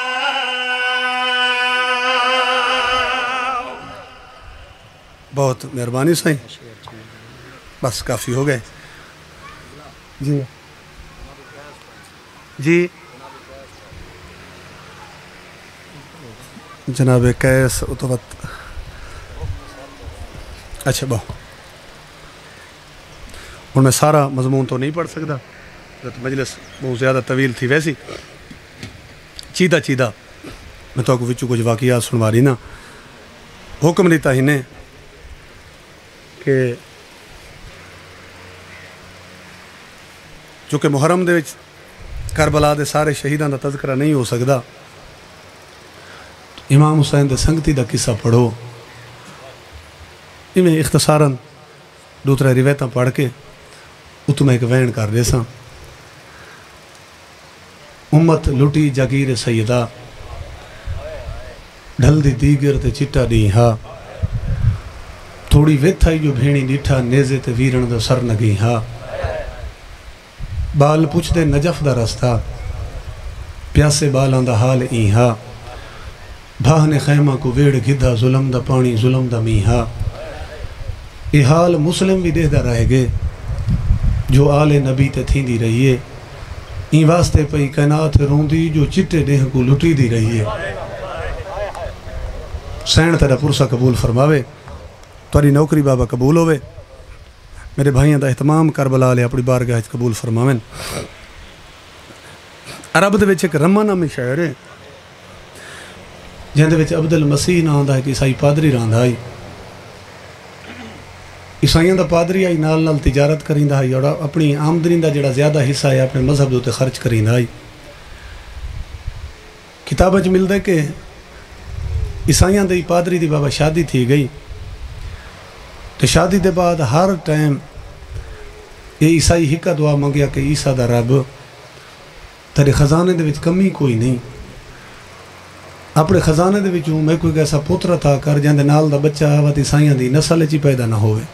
بہت مہربانی سائیں بس کافی ہو گئے جی جی جناب قیس اتوت اچھا بہت اور میں سارا مضمون تو نہیں پڑھ سکتا مجلس بہت زیادہ طویل تھی ویسی چیدہ چیدہ میں تو آپ کو کچھ واقعات سنوا رہی نا حکم دیتا ہی نے کہ چونکہ محرم دے وچ کربلا دے سارے شہیدان دا تذکرہ نہیں ہو سکتا امام حسین دے سنگتی دا قصہ پڑھو میں اختصاراً دوسرے روایتاں پڑھ کے اتو میں ایک وین کر دے ساں امت لٹی جاگیر سیدہ ڈھل دی دیگر تے چٹا دی ہا تھوڑی ویت آئی جو بھینی ڈیٹھا نیزے تے ویرن دا سر نگی ہا بال پوچھ دے نجف دا رستہ پیاسے بالان دا حال ای ہا بھاہنے خیمہ کو ویڑ گھدھا ظلم دا پانی ظلم دا میہا یہ حال مسلم بھی دے دا رہ گے جو آل نبی تے تھی دی رہی ہے این واسطے پئی کائنات روندی جو چٹے دیہ کو لٹی دی رہی ہے سین تیرا پرسہ قبول فرماوے تواری نوکری بابا قبول ہوئے میرے بھائیاں دا اہتمام کربلا لے اپنی بارگاہ قبول فرماویں عرب دے وچ ایک رمہ نامی شاعر ہے جہاں دے وچ عبد المسیح نام دا ہے کہ عیسائی پادری راندہ آئی عیسائیاں دا پادری آئی نال نال تجارت کریندہ آئی اور اپنی آمدنی دا جڑا زیادہ حصہ ہے اپنے مذہب دوتے خرچ کریندہ آئی کتابہ چ مل دے کہ عیسائیاں دی پادری دی بابا شادی تھی گئی تو شادی دے بعد ہر ٹائم یہ عیسائی ہکا دعا منگیا کہ عیسیٰ دا رب تیرے خزانے دے وچ کمی کوئی نہیں اپنے خزانے دے وچوں میں کوئی ایسا پتر عطا کر جاندے نال دا بچہ آوات عیسائیاں دی نسل چی پیدا نہ ہوئے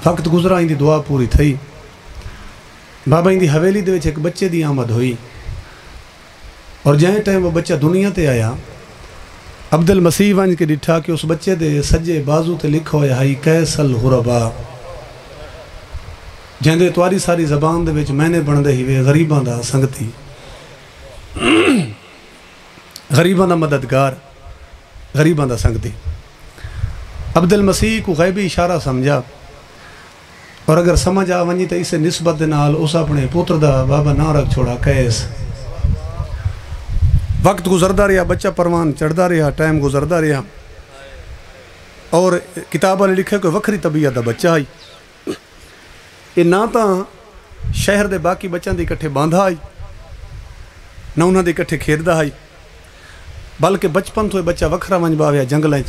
وقت گزرا ان دی دعا پوری تھی بابا ان دی حویلی دے وچ ایک بچے دی آمد ہوئی اور جہاں ٹائم وہ بچہ دنیا تے آیا عبد المسیح ونج کے ڈٹھا کہ اس بچے دے سجے بازو تے لکھا ہویا ہائی کیس الغربا جہاں دے تواری ساری زبان دے وچ میں نے بن دے ہی وے غریباں دا سنگتی غریباں دا مددگار غریباں دا سنگتی عبد المسیح کو غیبی اشارہ سمجھا اور اگر سمجھ آ ونجی تو اسے نسبت نال اس اپنے پتر دا بابا نہ رکھ چھوڑا کیس وقت گزردہ رہا بچہ پروان چڑھدا رہا ٹائم گزردہ رہا اور کتاب والے لکھے کوئی وکری طبیعت دا بچہ آئی یہ نہ تا شہر دے باقی بچوں دے اکٹھے باندھا آئی نہ انہوں دے اکٹھے کھیردا آئی بلکہ بچپن تو بچہ وکھرا ونج باویا جنگلیں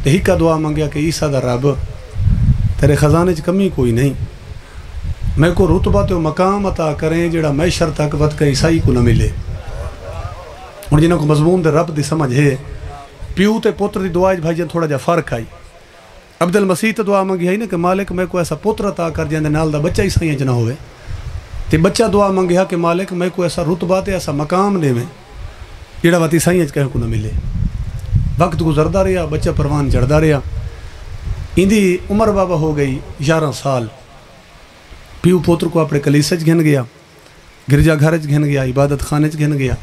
تے ہکا دعا منگیا کہ عیسیٰ دا رب تیرے خزانے چ کمی کوئی نہیں میں کو رتبہ تے مقام عطا کریں جڑا معیشر تک ود کے عیسائی کو نہ ملے اور جنہوں کو مضمون دے رب دی سمجھ ہے پیو تے پتر دی دعا بھائی جن تھوڑا جا فرق آئی عبد المسیح تے دعا منگی ہے نا کہ مالک میں کو ایسا پتر عطا کر جاندے نال دا بچہ عیسائیاں چ نہ ہوئے تے بچہ دعا منگیا کہ مالک میں کو ایسا رتبہ تے ایسا مقام دے میں جڑا وات عیسائیاں چ کہیں کو نہ ملے وقت گزردا رہا بچہ پروان چڑھدا رہا اندی عمر بابا ہو گئی 11 سال پیو پوتر کو اپنے کلیسے چ گھن گیا گرجا گھر چ گھن گیا عبادت خانے چ گھن گیا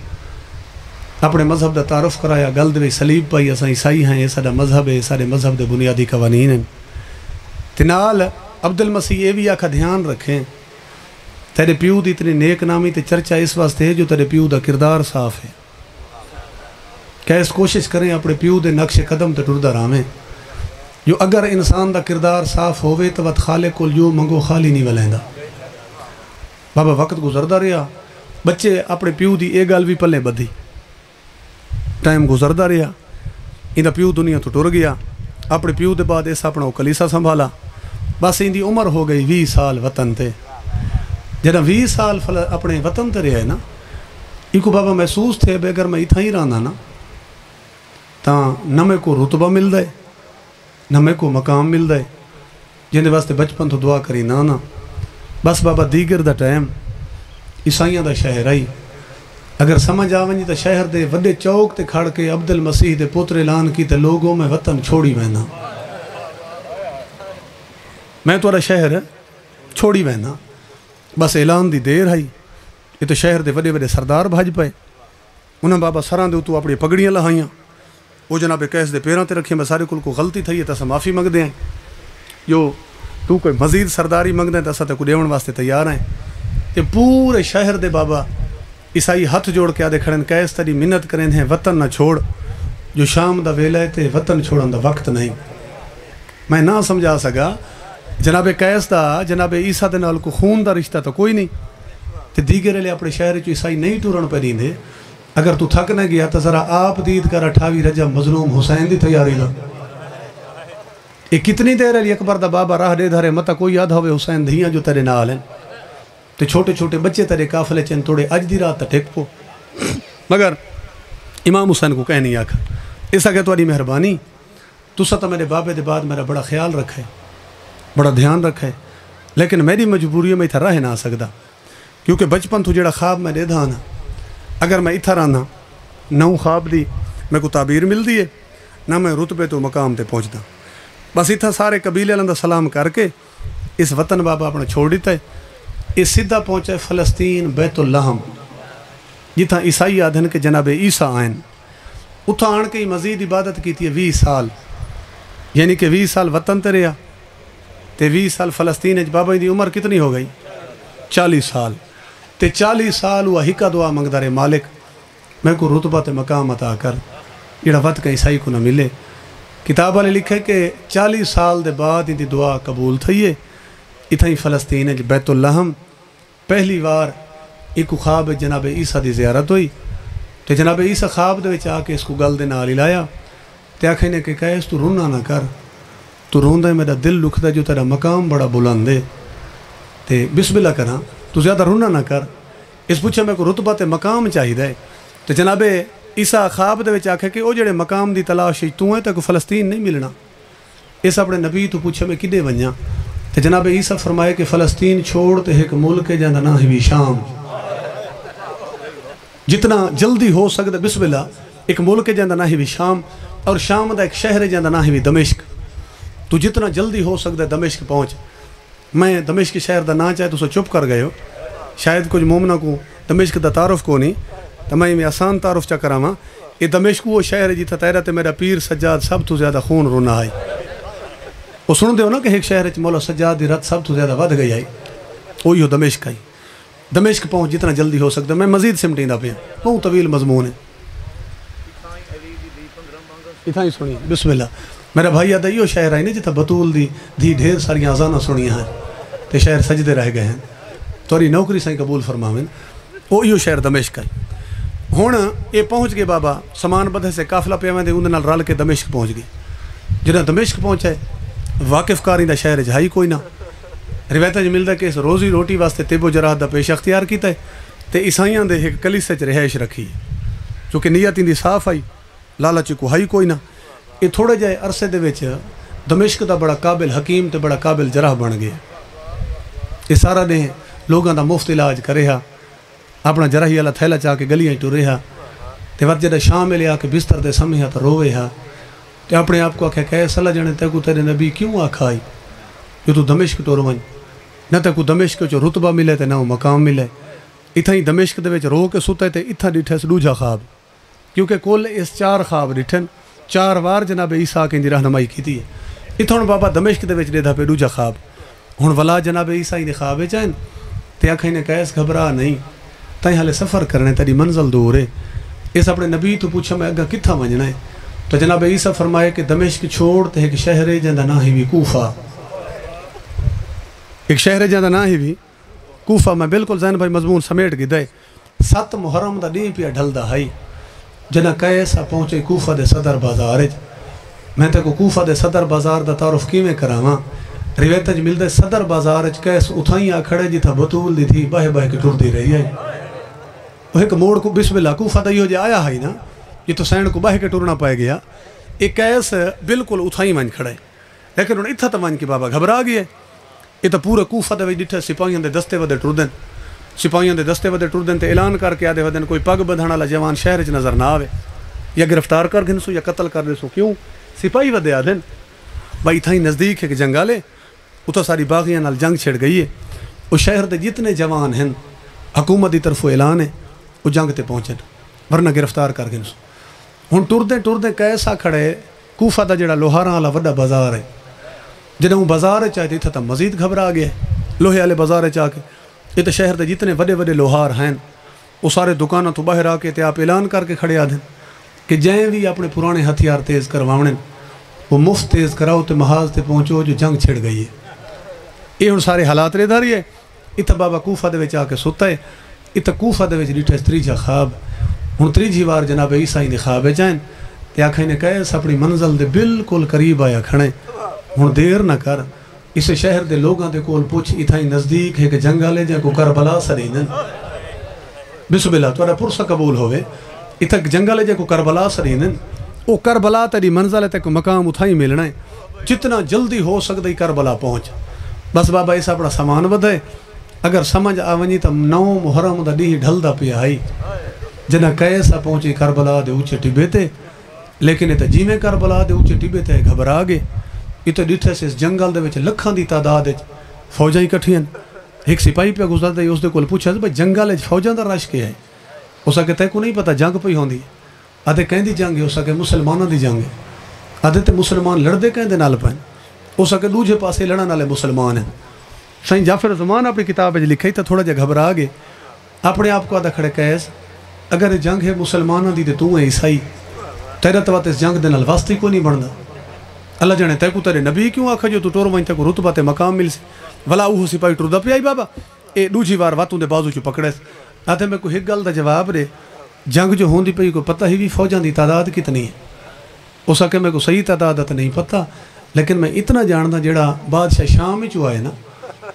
اپنے مذہب دا تعارف کرایا گل دے سلیب پائی اساں عیسائی ہیں یہ ساڈا مذہب ہے سارے مذہب دے بنیادی قوانین ہیں نال عبد المسیح یہ بھی آکھا دھیان رکھیں تیرے پیو دی اتنی نیک نامی تے چرچا اس واسطے ہے جو تیرے پیو دا کردار صاف ہے. کیس کوشش کریں اپنے پیو دے نقش قدم تے ٹردا رہویں. جو اگر انسان دا کردار صاف ہوئے تو وقت خالق کول جو منگو خالی نہیں ولیندا. بابا وقت گزردا رہا بچے اپنے پیو دی اے گل بھی پلے بدھی. ٹائم گزردا رہا ان پیو دنیا تو ٹر گیا. اپنے پیو دے بعد اس اپنا کلیسا سنبھالا. بس ان دی عمر ہو گئی 20 سال وطن تے. جنا 20 سال اپنے وطن تے رہے نا ایک بابا محسوس تھے بے اگر میں اتھا ہی رہنا نا تاں نہ میں کو رتبہ مل دے نہ میں کو مقام مل دے جن واسطے بچپن تو دعا کری نا بس بابا دیگر دا ٹائم عیسائیاں دا شہر آئی. اگر سمجھ آونی تو شہر دے وڈے چوک تے کھڑ کے عبد المسیح دے پوتر اعلان کی تے لوگوں میں وطن چھوڑی وینا. میں تورا شہر چھوڑی وینا. بس اعلان دی دیر آئی. یہ تو شہر دے وڈے وڈے سردار بھاج پائے. انہاں بابا سراں دے تو اپنی پگڑیاں لہائیاں. وہ جناب قیس دے پیراں تے رکھیں. میں سارے کل کو غلطی تھی ہے تو معافی منگ دیں. جو تو کوئی مزید سرداری منگ دیں تو اسا تے کو دیون واسطے تیار ہیں. تے پورے شہر دے بابا عیسائی ہاتھ جوڑ کے آدھے کھڑن قیس تیری منت کریں ہیں وطن نہ چھوڑ. جو شام دا ویلا ہے تے وطن چھوڑن دا وقت نہیں. میں نہ سمجھا سکا جناب قیس دا جناب عیسیٰ دے نال کو خون دا رشتہ تو کوئی نہیں. تے دیگر لے اپنے شہر چو عیسائی نہیں ٹورن پہ دیندے. اگر تو تھک نہ گیا تو ذرا آپ دید کر 28 رجب مظلوم حسین دی تیاری دا. یہ کتنی دیر ہے اکبر دا بابا راہ دے دھرے متا کوئی یاد ہوئے حسین دھیاں جو تیرے نال ہیں. تے چھوٹے چھوٹے بچے تیرے کافلے چند توڑے اج دی رات ٹھیک پو. مگر امام حسین کو کہہ نہیں آکھا ایسا کہ تمہاری مہربانی تو ستا میرے بابے دے بعد میرا بڑا خیال رکھے بڑا دھیان رکھے. لیکن میری مجبوری میں اتھا رہ نہ سکدا کیونکہ بچپن تو جڑا خواب میں دے دھانا اگر میں اتھا رہنا نو خواب دی میں کو تعبیر مل دیئے نہ میں رتبے تو مقام تے پہنچ دا. بس اتھا سارے قبیلے لندہ سلام کر کے اس وطن بابا اپنا چھوڑ دیتا ہے. اس سدھا پہنچے فلسطین بیت اللحم جتھا عیسائی آدھن کے جناب عیسیٰ آئین. اتھا آن کے مزید عبادت کی تھی 20 سال یعنی کہ 20 سال وطن تے رہا تے 20 سال فلسطین بابا دی عمر کتنی ہو گئی 40 سال. تے 40 سال ہوا ہکا دعا منگدا رہے مالک میں کو رتبہ تے مقام عطا کر جڑا وقت کا عیسائی کو نہ ملے. کتاب والے لکھے کہ 40 سال دے بعد ان دی دعا قبول تھئیے. اتھا ہی فلسطین بیت اللحم پہلی بار ایک خواب جناب عیسیٰ دی زیارت ہوئی. تے جناب عیسیٰ خواب دے وچ آ کے اس کو گل دے نال لایا تے آکھے نے کہ قیس تو رونا نہ کر تو روندا ہے میرا دل لکھدا جو تیرا مقام بڑا بلند ہے تے بسم اللہ کراں تو زیادہ رونا نہ کر. اس پوچھا میں کو رتبہ تے مقام چاہیے. تو جناب عیسیٰ خواب دے وچ آکھے کہ او جڑے مقام دی تلاش تو ہے تے کو فلسطین نہیں ملنا. اس اپنے نبی تو پوچھا میں کدے ونجاں تے جناب عیسیٰ فرمائے کہ فلسطین چھوڑ تے ایک ملک ہے جاندا نہ ہی شام. جتنا جلدی ہو سکتا بسم اللہ ایک ملک ہے جاندا نہ ہی شام اور شام دا ایک شہر ہے جاندا نہ ہی دمشق. تو جتنا جلدی ہو سکتا ہے دمشق پہنچ. میں دمشق شہر دا نہ چاہے تو سو چپ کر گئے ہو شاید کچھ مومنہ کو دمشق دا تعارف کو نہیں تو میں آسان تعارف چا کراں. یہ دمشق وہ شہر ہے جتھا تیرا تے میرا پیر سجاد سب تو زیادہ خون رونا آئی. وہ سن دے ہو نا کہ ایک شہر ہے مولا سجاد دی رت سب تو زیادہ ود گئی آئی وہی ہو دمشق آئی. دمشق پہنچ جتنا جلدی ہو سکتا میں مزید سمٹیں دا پیا بہت طویل مضمون ہے. اتھا ہی سنی بسم اللہ میرا بھائی آدھا یہ شہر آئی نا جتھا بطول دی ڈھیر ساری آزانہ سنیاں ہیں تے شہر سجدے رہ گئے ہیں توری نوکری سائیں قبول فرماویں. وہ یہ شہر دمشق آئی. ہوں یہ پہنچ گئے بابا سامان بدھے سے قافلہ پہ دے اندر نال رل کے دمشق پہنچ گئے. جنہیں دمشق پہنچے واقف کاری دا شہر جہائی کوئی نہ. روایت ملتا ہے کہ اس روزی روٹی واسطے طب و جراحت دا پیش اختیار کیتا ہے تے عیسائیاں دے ایک کلیسے چ رہائش رکھی ہے چونکہ نیت ان دی صاف آئی لالچ کو ہائی کوئی نہ. یہ تھوڑے جائے عرصے دے وچ دمشق دا بڑا قابل حکیم تے بڑا قابل جراح بن گیا. یہ سارا نے لوگاں دا مفت علاج کریا اپنا جراحی والا تھیلا چاہ کے گلیاں ٹریا تے وقت جدے شام لے آ کے بستر دے سمیا تو روے ہا تے اپنے آپ کو آکھے کہ صلاح جانے تے کو تیرے نبی کیوں آکھا آئی جو تو دمشق ٹور ون نہ تے کو دمشق چ رتبہ ملے تے نہ مقام ملے. اتھا ہی دمشق دے وچ رو کے ستے تے اتھا ڈٹھے دوجا خواب کیونکہ کل اس 4 خواب ڈٹھن 4 وار جناب عیسیٰ کی رہنمائی کی تھی. اتھوں بابا دمشق دے وچ دیدا پہ دوجا خواب ہن ولا جناب عیسیٰ دے خواب وچ ہیں تے آکھیں نے کیس گھبرا نہیں تائیں حالے سفر کرنے تیری منزل دور ہے اس اپنے نبی تو پوچھا میں اگا کتھا ونجنا ہے تو جناب عیسیٰ فرمائے کہ دمشق چھوڑ تے ایک شہر ہے جندا نہ ہی بھی کوفہ ایک شہر ہے جندا نہ ہی بھی کوفہ میں بالکل زین بھائی مضمون سمیٹ گئی دے 7 محرم دا ڈی پیا ڈھلدا ہائی جنا کیسا پہنچے کوفہ دے صدر بازار میں تے کو کوفہ دے صدر بازار دا تعارف کیویں کراواں روایت وچ ملدا صدر بازار وچ کیس اتھائیں آ کھڑے جتھا بطول دی تھی باہے باہے کے ٹردی رہی ہے وہ ایک موڑ کو بسم اللہ کوفہ دا یہ آیا ہے نا یہ تو سینڈ کو باہے کے ٹرنا پائے گیا ایک کیس بالکل اتھائیں ون کھڑے لیکن انہوں اتھا تمن کی بابا گھبرا گیا یہ تو پورے کوفہ دے وچ ڈٹھا سپاہیاں دے دستے ودے ٹردن سپاہیاں دے دستے ودے ٹردن تے اعلان کر کے آدے ودن کوئی پگ بدھن والا جوان شہر وچ نظر نہ آوے یا گرفتار کر گھنسو یا قتل کر دسو کیوں سپاہی ودے آدن بھائی تھائیں نزدیک ہے کہ جنگالے اتھا ساری باغیاں نال جنگ چھڑ گئی ہے وہ شہر دے جتنے جوان ہیں حکومت دی طرف اعلان ہے وہ جنگ تے پہنچن ورنہ گرفتار کر گھنسو ہن ٹردے کیسا کھڑے کوفہ دا جڑا لوہاراں والا وڈا بازار ہے جدوں بازار چاہتے تھا مزید گھبرا گیا لوہے والے بازار چاہ کے یہ تو شہر دے جتنے وڈے وڈے لوہار ہیں وہ سارے دکانوں تو باہر آ کے تے آپ اعلان کر کے کھڑے آدھیں کہ جائیں بھی اپنے پرانے ہتھیار تیز کرواؤں وہ مفت تیز کراؤ تے محاذ تے پہنچو جو جنگ چھڑ گئی ہے یہ ہن سارے حالات رہ داری ہے اتھا بابا کوفہ دے وچ آ کے ستا ہے اتھا کوفہ دے وچ ڈٹھا تریجا خواب ہن تریجی وار جناب عیسیٰ دے خواب جائیں تے آکھیں نے کیس اپنی منزل دے بالکل قریب آیا کھڑے ہن دیر نہ کر اس شہر دے لوگاں دے کول پوچھ اتھائی نزدیک ہے کہ جنگالے جائیں کو کربلا سرینن بسم اللہ تورا پرسہ قبول ہوئے اتھا جنگالے جائیں کو کربلا سرینن او کربلا تیری منزل تے کو مقام اتھائی ملنا ہے جتنا جلدی ہو سکتا ہی کربلا پہنچ بس بابا ایسا بڑا سامان ودے اگر سمجھ آونی تا 9 محرم دا ڈی ڈھل دا پیا آئی جنا کیسا پہنچی کربلا دے اوچے ٹبے تے لیکن یہ تا جیویں کربلا دے اوچے ٹبے تے گھبرا گے یہ تو ڈٹھے سے اس جنگل دے وچ لکھاں دی تعداد فوجاں کٹھیاں ایک سپاہی پہ گزر دے اس دے کول پوچھا بھائی جنگل فوجاں دا رش کیا ہے اس کے تے کو نہیں پتا جنگ پئی ہوندی آدھے کہیں دی جنگ ہے اس کے مسلمانوں دی جنگ ہے آدھے تے مسلمان لڑدے کہیں دے نال پائیں اس کے دوجے پاسے لڑن والے مسلمان ہیں سائیں جعفر زمان اپنی کتاب وچ لکھئی تا تھوڑا جا گھبرا گئے اپنے آپ کو آدھا کھڑے کیس اگر یہ جنگ ہے مسلمانوں دی تے تو ہے عیسائی تیرا تو اس جنگ دے نال واسطے کو نہیں بندا اللہ جانے تے کو تیرے نبی کیوں آکھا جو تو ٹور وہیں تے کو رتبہ تے مقام مل سی ولا اوہ سپاہی ٹردا پیا بابا اے دوجی وار واتوں دے بازو چ پکڑے آتے میں کوئی ایک گل دا جواب دے جنگ جو ہوندی پئی کو پتہ ہی بھی فوجاں دی تعداد کتنی ہے اس کے میں کو صحیح تعداد تے نہیں پتہ لیکن میں اتنا جاندا جڑا بادشاہ شام وچ آئے نا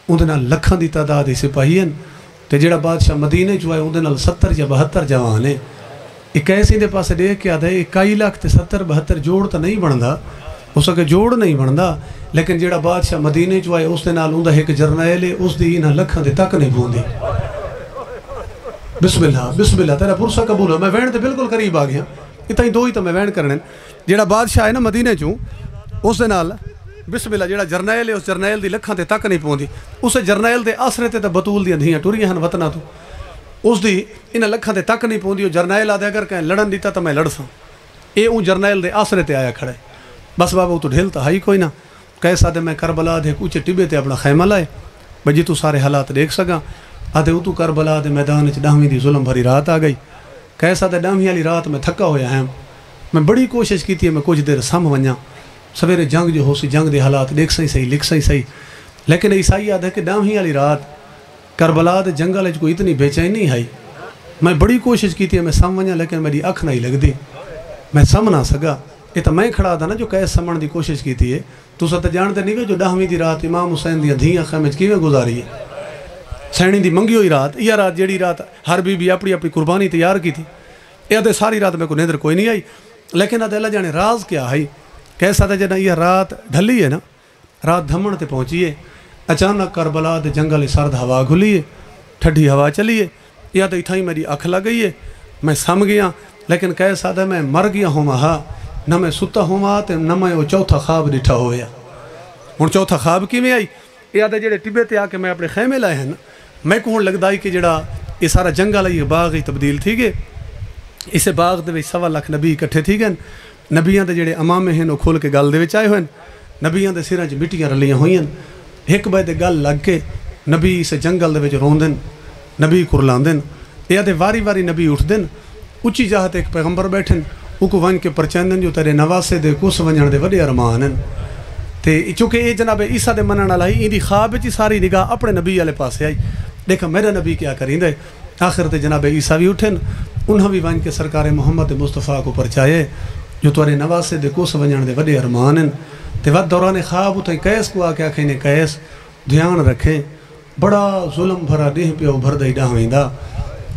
اون نال لکھاں دی تعداد ہی سپاہی ہیں تے جڑا بادشاہ مدینے چ آئے اون نال 70 یا 72 جوان ہیں ایک ایسی دے پاسے دیکھ کے آدھے 21 لاکھ تے 70 72 جوڑ تا نہیں بندا اس کے جوڑ نہیں بندا لیکن جڑا بادشاہ مدینے چ آئے اس دے نال اوندا ایک جرنیل ہے اس دی انہاں لکھاں دے تک نہیں پوندی بسم اللہ تیرا پرسہ قبول ہو میں وین تے بالکل قریب آ گیا اتنا ہی دو ہی تو میں وین کرنے جڑا بادشاہ ہے نا مدینے چوں اس دے نال بسم اللہ جڑا جرنیل ہے اس جرنیل دی لکھاں تے تک نہیں پوندی اس جرنیل دے آسرے تے بطول دیاں دھیاں ٹریاں ہن وطنا تو اس دی انہاں لکھاں تے تک نہیں پوندی جرنیل آدھے اگر کہیں لڑن دیتا تو میں لڑساں اے اون جرنیل دے آسرے تے آیا کھڑے بس بابا تو ڈھیل تا ہائی کوئی نہ کیسا دے میں کربلا دے کوچے ٹبے تے اپنا خیمہ لائے بجی تو سارے حالات دیکھ سکا آدھے تو کربلا دے میدان وچ 10ویں دی ظلم بھری رات آ گئی کیسا دے 10ویں والی رات میں تھکا ہویا ہے میں بڑی کوشش کی تھی میں کچھ دیر سم ونجا سویرے جنگ جو ہو سی جنگ دے حالات دیکھ صحیح لکھ صحیح لیکن عیسائی آدھے کہ 10ویں والی رات کربلا دے جنگل وچ کوئی اتنی بے چینی نہیں آئی میں بڑی کوشش کی تھی میں سم ونجا لیکن میری اکھ نہیں لگ دی میں سم نہ سکا یہ تو میں کھڑا تھا نا جو کیس سمن دی کوشش کی تھی تو سا تو جانتے نہیں جو 10ویں دی رات امام حسین دی دھیاں خیمے وچ کیویں گزاری ہے سینی دی منگی ہوئی رات یہ رات جیڑی رات ہر بی اپنی قربانی تیار کی تھی یہ آدھے ساری رات میں کو نیندر کوئی نہیں آئی لیکن آدھے اللہ جانے راز کیا آئی کیسا تھا جنا یہ رات ڈھلی ہے نا رات دھمن تے پہنچی ہے اچانک کربلا دے جنگل سرد ہوا گھلی ہے ٹھڈی ہوا چلی ہے یہ آدھے اتھائی میری اکھ لگ گئی ہے میں سم گیا لیکن کیسا تھا میں مر گیا ہوں ہاں نہ میں ستا ہوں تے نہ میں وہ چوتھا خواب ڈٹھا ہویا ہوں چوتھا خواب کی میں آئی یہ آدھے جڑے ٹبے تے آ کے میں اپنے خیمے لائے ہیں میں کو ہوں لگتا ہے کہ جڑا یہ سارا جنگل ہے یہ باغ ہی تبدیل تھی گئے اسے باغ دے 1.25 لاکھ نبی اکٹھے تھی گئے نبیاں دے جڑے امامے ہیں وہ کھول کے گل دے وچ آئے ہوئے نبیاں دے سراں 'چ مٹیاں رلیاں ہوئیں ایک بے دے گل لگ کے نبی اس جنگل دے وچ روندن نبی کرلاندن یا تے واری واری نبی اٹھدن اچھی جاہ تے ایک پیغمبر بیٹھن او کو ون کے پرچاندن جو تیرے نواسے دے کس ونجن دے وڈے ارمان ہیں تے چونکہ اے جناب عیسیٰ دے منن والا ہی دی خواب وچ ساری نگاہ اپنے نبی والے پاسے آئی دیکھا میرا نبی کیا کریندا ہے آخر تے جناب عیسیٰ بھی اٹھن انہاں بھی ون کے سرکار محمد مصطفیٰ کو پرچائے جو تیرے نواسے دے کس ونجن دے وڈے ارمان ہیں تے وقت دوران خواب تے قیس کو آ کے آکھے نے قیس دھیان رکھے بڑا ظلم بھرا ڈیہ پیا ابھر دے ڈاویندا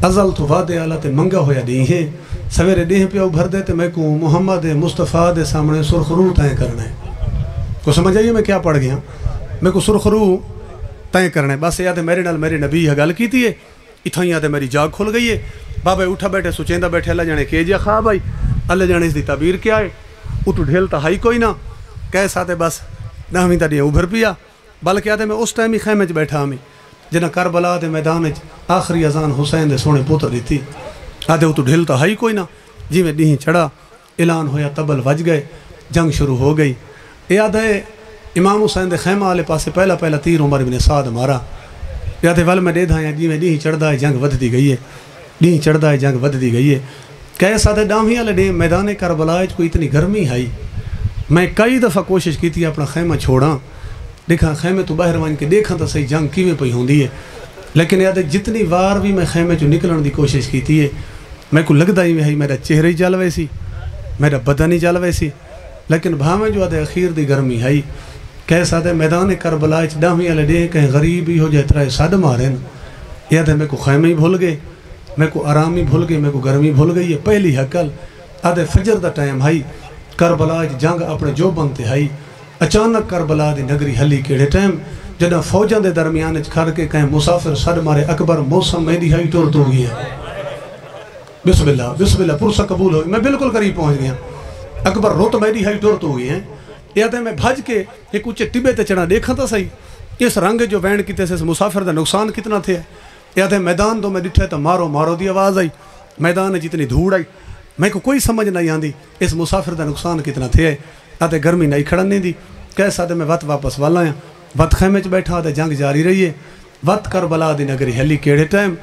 ازل تو وعدے والا تے منگا ہویا ڈیہ ہے سویرے ڈیہ پیا ابھر دے تے میں کو محمد مصطفیٰ دے سامنے سرخرو تائیں کرنا ہے کو سمجھ آئیے میں کیا پڑھ گیا میں کو سرخرو تائیں کرنا ہے بس یاد ہے میرے نال میری نبی ہے گل کیتی ہے اتھاں یاد ہے میری جاگ کھل گئی ہے بابا اٹھا بیٹھے سوچیندہ بیٹھے اللہ جانے کہ جا خواب آئی اللہ جانے اس دی تعبیر کیا ہے اتو ڈھیل تا ہائی کوئی نہ کیسا تے بس نہویں تا ڈیہ ابھر پیا بلکہ آدھے میں اس ٹائم ہی خیمے چ بیٹھا ہمیں جنہ کربلا دے میدان آخری اذان حسین دے سونے پوتر دیتی آدھے اتو ڈھل تا ہائی کوئی نہ جی میں ڈیہ چڑھا اعلان ہویا تبل وج گئے جنگ شروع ہو گئی یاد ہے امام حسین دے خیمہ والے پاسے پہلا تیر عمر ابن سعد مارا یاد ہے ول میں دے دھایا جی میں ڈیہ چڑھدا ہے جنگ ود دی گئی ہے ڈیہ چڑھدا ہے جنگ ود دی گئی ہے کیسا دے ڈاویں والے ڈے میدان کربلا وچ کوئی اتنی گرمی آئی میں کئی دفعہ کوشش کی تھی اپنا خیمہ چھوڑاں دیکھا خیمے تو باہر وان کے دیکھاں تو صحیح جنگ کیویں پئی ہوندی ہے لیکن یاد ہے جتنی وار بھی میں خیمے چوں نکلن دی کوشش کی تھی میں کو لگدا ہی ہے میرا چہرہ ہی جل ویسی میرا بدن ہی جل ویسی لیکن بھاویں جو آدھے اخیر دی گرمی آئی کیسا دے میدان کربلا وچ ڈاویں والے ڈے کہیں غریب ہی ہو جائے ترائے سڈ مارن یاد ہے میں کو خیمے ہی بھول گئے میں کو آرام ہی بھول گئے میں کو گرمی بھول گئی ہے پہلی حقل آدھے فجر دا ٹائم آئی کربلا جنگ اپنے جو بنتے آئی اچانک کربلا دی نگری ہلی کیڑے ٹائم جدہ فوجاں دے درمیان کھڑ کے کہیں مسافر سڈ مارے اکبر موسم میں دی ہائی ٹور تو گیا بسم اللہ پرسہ قبول ہوئی میں بالکل قریب پہنچ گیا اکبر روت میں دی ہائی ٹور تو گئی ہیں یاد ہے میں بھج کے ایک اچھے ٹبے تے چڑھا دیکھا تھا صحیح اس رنگ جو وینڈ کیتے سے مسافر دا نقصان کتنا تھے یاد ہے میدان تو میں ڈٹھے تو مارو دی آواز آئی میدان جتنی دھوڑ آئی میں کو کوئی سمجھ نہیں آندی اس مسافر دا نقصان کتنا تھے آتے گرمی نہیں کھڑن نہیں دی کیسا دے میں وقت واپس والا ہیں وقت خیمے چ بیٹھا آتے جنگ جاری رہی ہے وقت کربلا دی نگری ہلی کیڑے ٹائم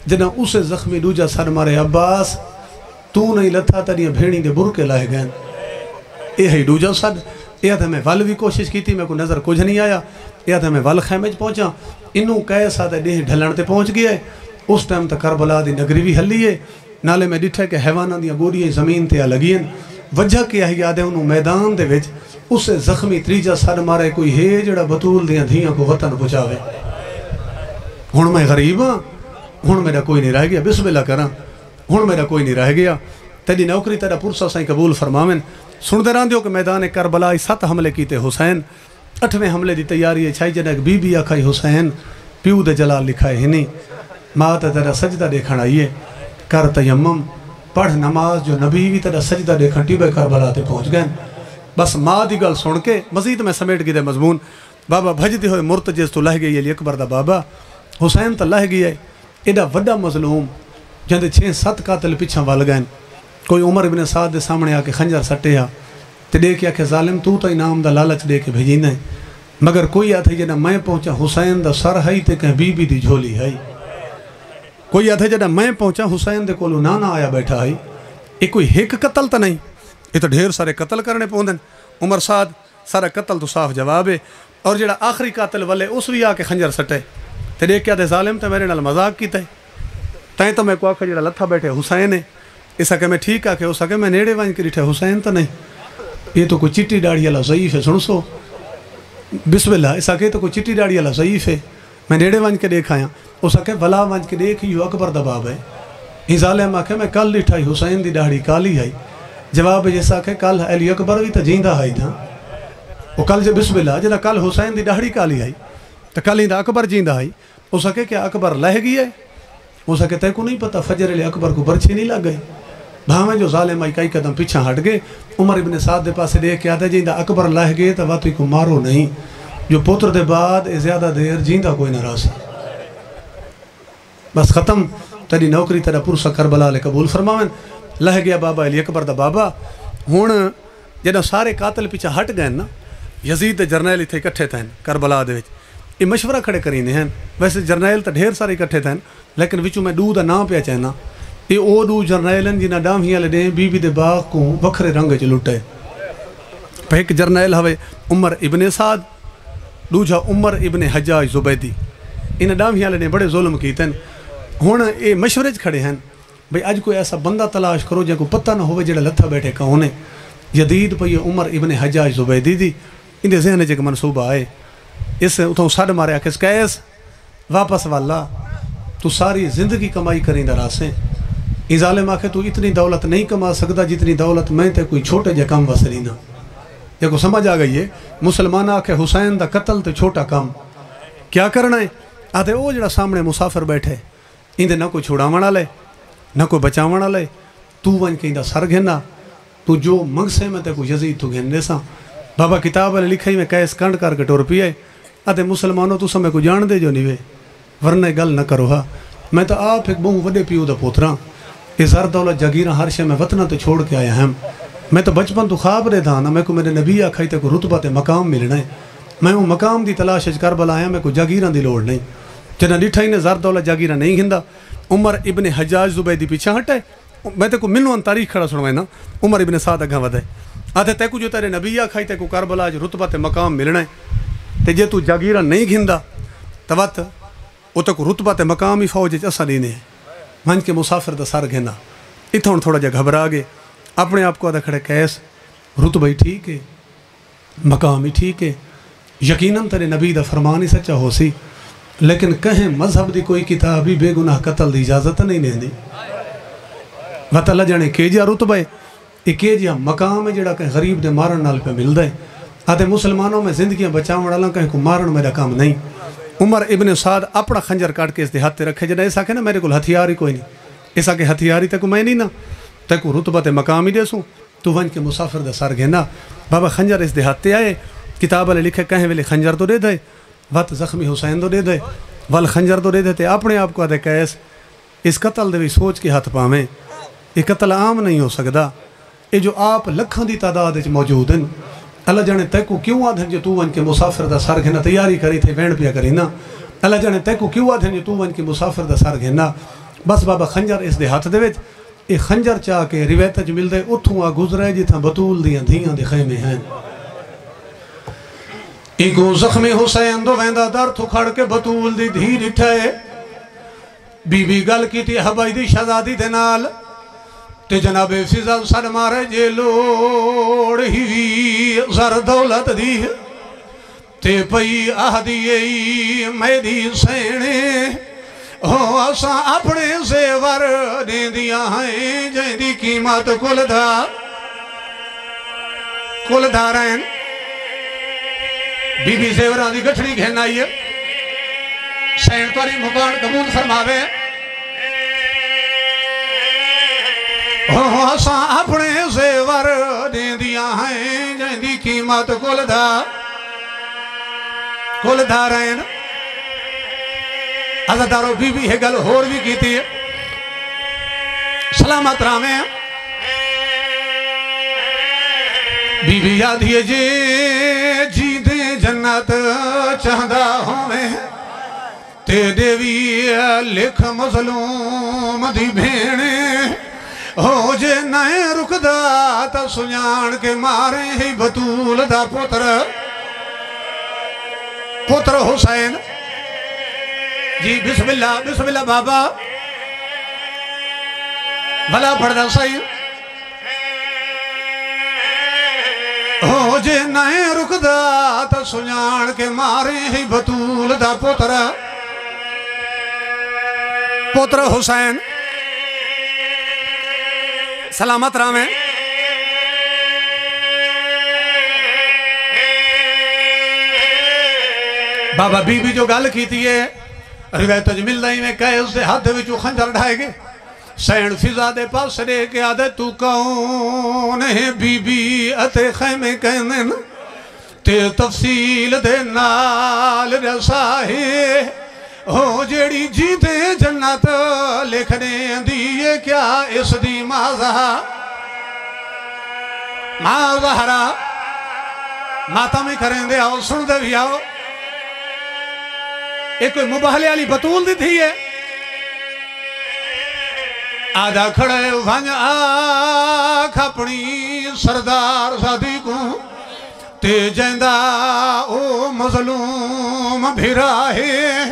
جنہ اسے زخمی دوجا سر مارے عباس تو نہیں لتھا تریاں بھیڑی دے برکے لائے گئن اے ہی دوجا سر یہ تھا میں ول بھی کوشش کی تھی میں کو نظر کچھ نہیں آیا یہ تھا میں ول خیمے چ پہنچا انہوں کیسا دے ڈیہ ڈھلن تے پہنچ گیا ہے اس ٹائم تک کربلا دی نگری بھی ہلی ہے نالے میں ڈٹھے کہ حیواناں دیاں گوڑیاں زمین تے لگین وجہ کیا ہے یاد ہے انہوں میدان دے وچ اسے زخمی تریجا سر مارے کوئی ہے جڑا بطول دیاں دھیاں کو وطن پہنچاوے ہن میں غریب ہاں ہن میرا کوئی نہیں رہ گیا بسم اللہ کراں ہن میرا کوئی نہیں رہ گیا تیری نوکری تیرا پرسہ سائیں قبول فرماویں سن دے راندیو کہ میدان کربلا 7 حملے کیتے حسین 8ویں حملے دی تیاری ہے چھائی جنہ ایک بی بی آکھائی حسین پیو دے جلال لکھائے ہی نہیں ماں تیرا سجدہ دیکھن آئیے کر تیمم پڑھ نماز جو نبی بھی تیرا سجدہ دیکھن ٹیبے کربلا تے پہنچ گئے بس ماں دی گل سن کے مزید میں سمیٹ گئی دے مضمون بابا بھجدے ہوئے مرتجز تو لہ گئی علی اکبر دا بابا حسین تو لہ گئی ہے ایڈا وڈا مظلوم جندے 6-7 قاتل پیچھا وال گئے کوئی عمر ابن سعد دے سامنے آ کے خنجر سٹے آ تے دے کے آکھے ظالم تو تا انعام دا لالچ دے کے بھیجیندے مگر کوئی آتھے جنہ میں پہنچا حسین دا سر ہائی تے کہیں بی بی دی جھولی ہائی کوئی آتھے جنہ میں پہنچا حسین دے کولو نانا آیا بیٹھا ہائی ایک کوئی ایک قتل تا نہیں یہ تو ڈھیر سارے قتل کرنے پوندن عمر سعد سارا قتل تو صاف جواب ہے اور جڑا آخری قاتل والے اس بھی آ کے خنجر سٹے تے دیکھ کے آدھے ظالم تے میرے نال مذاق کیتا ہے تائیں تو میں کو آکھا جڑا لتھا بیٹھے حسین ہے اسا کہ میں ٹھیک آکھے اسا کہ میں نیڑے وائن کے ڈٹھے حسین تو نہیں یہ تو کوئی چٹی ڈاڑی والا ضعیف ہے سن سو بسم اللہ اسا کہ تو کوئی چٹی ڈاڑی والا ضعیف ہے میں نیڑے وائن کے دیکھ آیا اسا کہ بلا وائن کے دیکھ یو اکبر دا باب ہے ہی ظالم آکھے میں کل ڈٹھائی حسین دی ڈاڑی کالی آئی جواب جیسا کہ کل علی اکبر بھی تو جیندہ آئی تھا وہ کل جو بسم اللہ جنا کل حسین دی ڈاڑی کالی آئی تو کل ہی دا اکبر جیندہ آئی اسا کہ کیا اکبر لہ گئی ہے اسا کہ تے کو نہیں پتا فجر علی اکبر کو برچھی نہیں لگ گئی بھاویں جو ظالم آئی کئی قدم پیچھا ہٹ گئے عمر ابن سعد دے پاسے دیکھ کے آتا جیندہ اکبر لہ گئے تو واتوی کو مارو نہیں جو پوتر دے بعد زیادہ دیر جیندہ کوئی نہ راسی بس ختم تیری نوکری تیرا پرسہ کربلا لے قبول فرماویں لہ گیا بابا علی اکبر دا بابا ہون جنہ سارے قاتل پیچھا ہٹ گئے نا یزید دے جرنیل اتنے اکٹھے تھے کربلا دے وچ یہ مشورہ کھڑے کریندے ہیں ویسے جرنیل تو ڈھیر سارے اکٹھے تھے لیکن وچوں میں دو دا نام پیا چاہنا یہ او دو جرنیل ہیں جنہاں ڈاویاں لے بی بی دے باغ کو وکھرے رنگ چ لٹے ایک جرنیل ہوئے عمر ابن سعد دوجا عمر ابن حجاج زبیدی انہاں ڈاویاں لے بڑے ظلم کیتے ہیں ہن یہ مشورے چ کھڑے ہیں بھئی اج کوئی ایسا بندہ تلاش کرو جے کو پتہ نہ ہوئے جڑا لتھا بیٹھے کون ہے جدید پئی عمر ابن حجاج زبیدی دی ان دے ذہن چ منصوبہ آئے اس اتوں سڈ ماریا کس کیس واپس والا تو ساری زندگی کمائی کریں راسیں یہ ظالم آکھے تو اتنی دولت نہیں کما سکتا جتنی دولت میں تے کوئی چھوٹے جے کم وسری نہ یہ کو سمجھ آ گئی ہے مسلمان آکھے حسین دا قتل تے چھوٹا کم کیا کرنا ہے آتے او جڑا سامنے مسافر بیٹھے ان دے نہ کوئی چھوڑاون والے نہ کوئی بچاون والے تو ون کے ان دا سر گھنا تو جو منگسے میں تے کو یزید تو گھن دے سا بابا کتاب والے لکھائی میں کیس کنڈ کر کے ٹور پیے آتے مسلمانوں تو سمے کو جان دے جو نہیں وے ورنہ گل نہ کرو ہاں میں تو آپ ایک بہوں وڈے پیو دا پوتراں یہ زر دولت جاگیراں ہر شے میں وطنہ تے چھوڑ کے آیا ہم میں تو بچپن تو خواب رہے تھا نا میں کو میرے نبی آکھائی تے کو رتبہ تے مقام ملنا ہے میں وہ مقام دی تلاش کربلا آیا میں کو جاگیراں دی لوڑ نہیں جنہ ڈٹھائی نے زر دولت جاگیراں نہیں گھندا عمر ابن حجاج زبیدی پیچھے ہٹے میں تے کو ملنوان تاریخ کھڑا سنوائے نا عمر ابن سعد اگھا ودے آتے تے کو جو تیرے نبی آکھائی تے کو کربلا جو رتبہ تے مقام ملنا ہے تے جے تو جاگیراں نہیں گھندا توات وہ تو کو رتبہ تے مقام ہی فوج اسا دینے ہیں منج کے مسافر دا سر گھنا اتھوں تھوڑا جا گھبرا گئے اپنے آپ کو آدھا کھڑے کیس رتبہ ہی ٹھیک ہے مقام ہی ٹھیک ہے یقیناً تیرے نبی دا فرمان ہی سچا ہو سی لیکن کہیں مذہب دی کوئی کتابی بے گناہ قتل دی اجازت نہیں دیں دی وقت اللہ جانے کے جا رتبہ ہے ایک جا مقام ہے جڑا کہیں غریب دے مارن نال پہ مل دے آتے مسلمانوں میں زندگیاں بچاؤں ڈالا کہیں کو مارن میرا کام نہیں عمر ابن سعد اپنا خنجر کاٹ کے اس دے ہاتھ تے رکھے جنہیں ایسا کہ نا میرے کو ہتھیار ہی کوئی نہیں ایسا کہ ہتھیاری تے کو میں نہیں نا تے کو رتبہ تے مقام ہی دے سوں تو ون کے مسافر دا سر گھنا بابا خنجر اس دے ہاتھ تے آئے کتاب والے لکھے کہیں ویلے خنجر تو دے دے وقت زخمی حسین تو دے دے ول خنجر تو دے دے تے اپنے آپ کو آدھے کیس اس قتل دے بھی سوچ کے ہاتھ پاویں یہ قتل عام نہیں ہو سکتا یہ جو آپ لکھاں دی تعداد موجود ہیں اللہ جانے تے کو کیوں آدھیں جو تو ون کے مسافر دا سر گھنا تیاری کری تھے وینڈ پیا کری نا اللہ جانے تے کو کیوں آدھیں جو تو ون کے مسافر دا سر گھنا بس بابا خنجر اس دے ہاتھ دے ویچ یہ خنجر چاہ کے روایت جو مل دے اتھوں آ گزرے جتھاں بطول دیاں دھیاں دے خیمے ہیں ایگو زخمی حسین دو ویندہ در تو کھڑ کے بطول دی دھی ڈٹھے بی بی گل کی تھی حبائی دی شہزادی دے نال تے جناب فضل سر مارے جے لوڑ ہی زر دولت دی تے پئی آہدی میری سینے ہو اساں اپنے زیور دے دیا ہیں جائیں دی قیمت کل دارین بی بی زیوران دی گھٹڑی گھن آئی ہے سین توری مکان قبول فرماوے ہو اساں اپنے زیور دے دیا ہیں جائیں دی قیمت کل دارین عزدارو بی بی ہے گل ہور بھی کیتی ہے سلامت رامیں بی بی یاد ہی جی دے جنت چاہدہ ہوئے تے دیوی لکھ مظلوم دی بھینے ہو جے نئے رکدہ تا سنیان کے مارے ہی بطول دا پتر حسین جی بسم اللہ بابا بھلا پڑھنا صحیح ہو جے نئے رکدہ تا سنیان کے مارے ہی بطول دا پتر حسین سلامت رامیں بابا بی بی جو گل کیتی ہے روایت جو مل رہی میں کہے اس دے ہاتھ وچوں خنجر ڈھائے گے سین فضا دے پاس دے کے آدھے تو کون ہے بی بی اتے خیمے کہنے تے تفصیل دے نال رسائے ہو جیڑی جیتے جنت لکھنے دیئے کیا اس دی مازہرہ ماتم ہی کریں دے آؤ سن دے بھی آؤ ایک کوئی مباہلے والی بطول دی تھی ہے آدھا کھڑے ونج آکھ اپنی سردار سادی کو تے جیندہ او مظلوم بھیرا ہے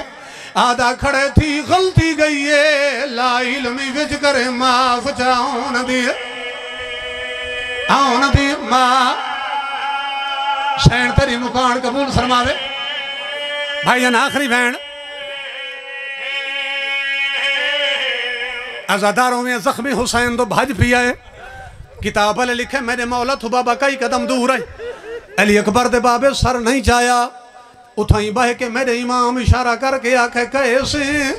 آدھا کھڑے تھی غلطی گئی ہے لا علمی وچ کرے معاف چاہون دی آؤن دی ماں شین تیری مکان قبول فرماوے بھائی جان آخری بہن ازاداروں میں زخمی حسین تو بھاج پیا ہے کتاب علی لکھے میرے مولا تو بابا کئی قدم دور ہے علی اکبر دے بابے سر نہیں چایا اتھائیں بہ کے میرے امام اشارہ کر کے آکھے کیسے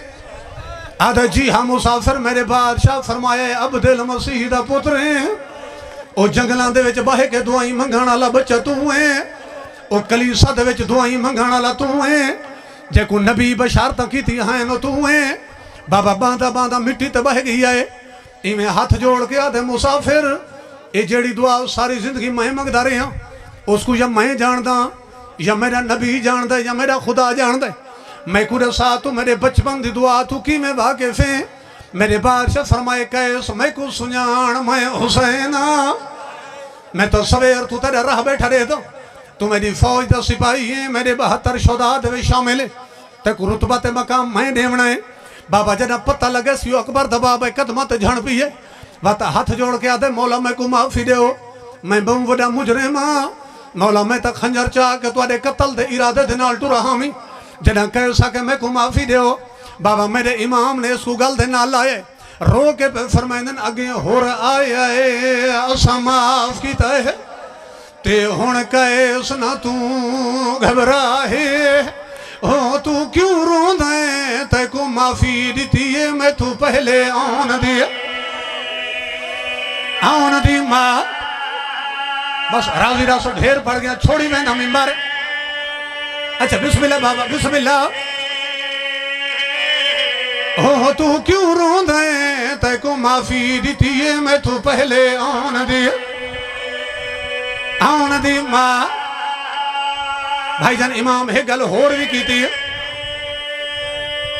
آدھا جی ہاں مسافر میرے بادشاہ فرمائے عبدالمسیح دا پترے او جنگلان دے وچ بہ کے دعائیں منگانا لا بچہ تو ہیں او کلیسا دے وچ دعائیں منگانا لا تو ہیں جے کو نبی بشارتہ کی تھی ہیں نو تو ہیں بابا باندھا باندھا مٹی تے بہ گئی آئے ایمیں ہاتھ جوڑ کے آدھے مسافر اے جیڑی دعا ساری زندگی میں مانگدا رہے ہیں اس کو یا میں جان دا یا میرا نبی جان دا یا میرا خدا جان دا میں کورے ساتھ تو میرے بچپن دی دعا تو کی میں واقف ہیں میرے بادشاہ فرمائے کیس میں کو سنیان میں حسینہ میں تو سویر تو تیرے راہ بیٹھا رہے دو تو میری فوج دا سپاہی ہیں میرے 72 شہداء دے شامل ہیں تے کو رتبہ تے مقام میں دیونا ہے بابا جنہ پتہ لگے سیو اکبر دا بابا قدمت جھڑ بھی ہے واتا ہاتھ جوڑ کے آدھے مولا میں کو معافی دے ہو میں بم وڈا مجرم مولا میں تا خنجر چاہ کہ تو آدھے قتل دے ارادے دے نال تو رہا ہمیں جنہ کہہ سکے میں کو معافی دے ہو بابا میرے امام نے اس کو گل دے نال لائے رو کے پہ فرمائنن اگیں ہو رہا آئے اسا معاف کیتا ہے تے ہون کیس نہ تو گھبراہے ہو تو کیوں رون دیں تے کو معافی دیتی ہے میں تو پہلے آن دی ماں بس راضی راسو ڈھیر پڑ گیا چھوڑی میں ہمیں مارے اچھا بسم اللہ بابا بسم اللہ ہو تو کیوں رون دیں تے کو معافی دیتی ہے میں تو پہلے آن دی ماں بھائی جان امام ہے گل ہور بھی کیتی ہے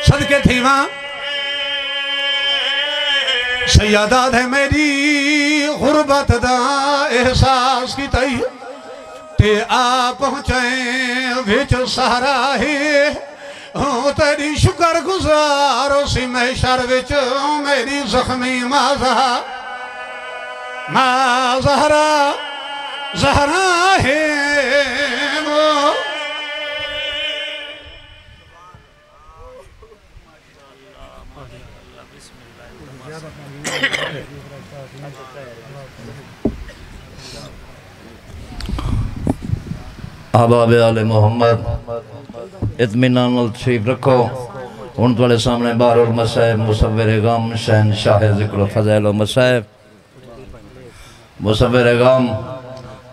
صدقے تھی ماں سیادات ہے میری غربت دا احساس کی تئی تے آ پہنچائیں وچ سہرا ہے تیری شکر گزار اسی محشر وچ میری زخمی ماں زہرا ہے احباب آل محمد اطمینان تشریف رکھو ان تولے سامنے بار المصائب مصور غم شہنشاہ ذکر و فضائل و مصائب مصور غم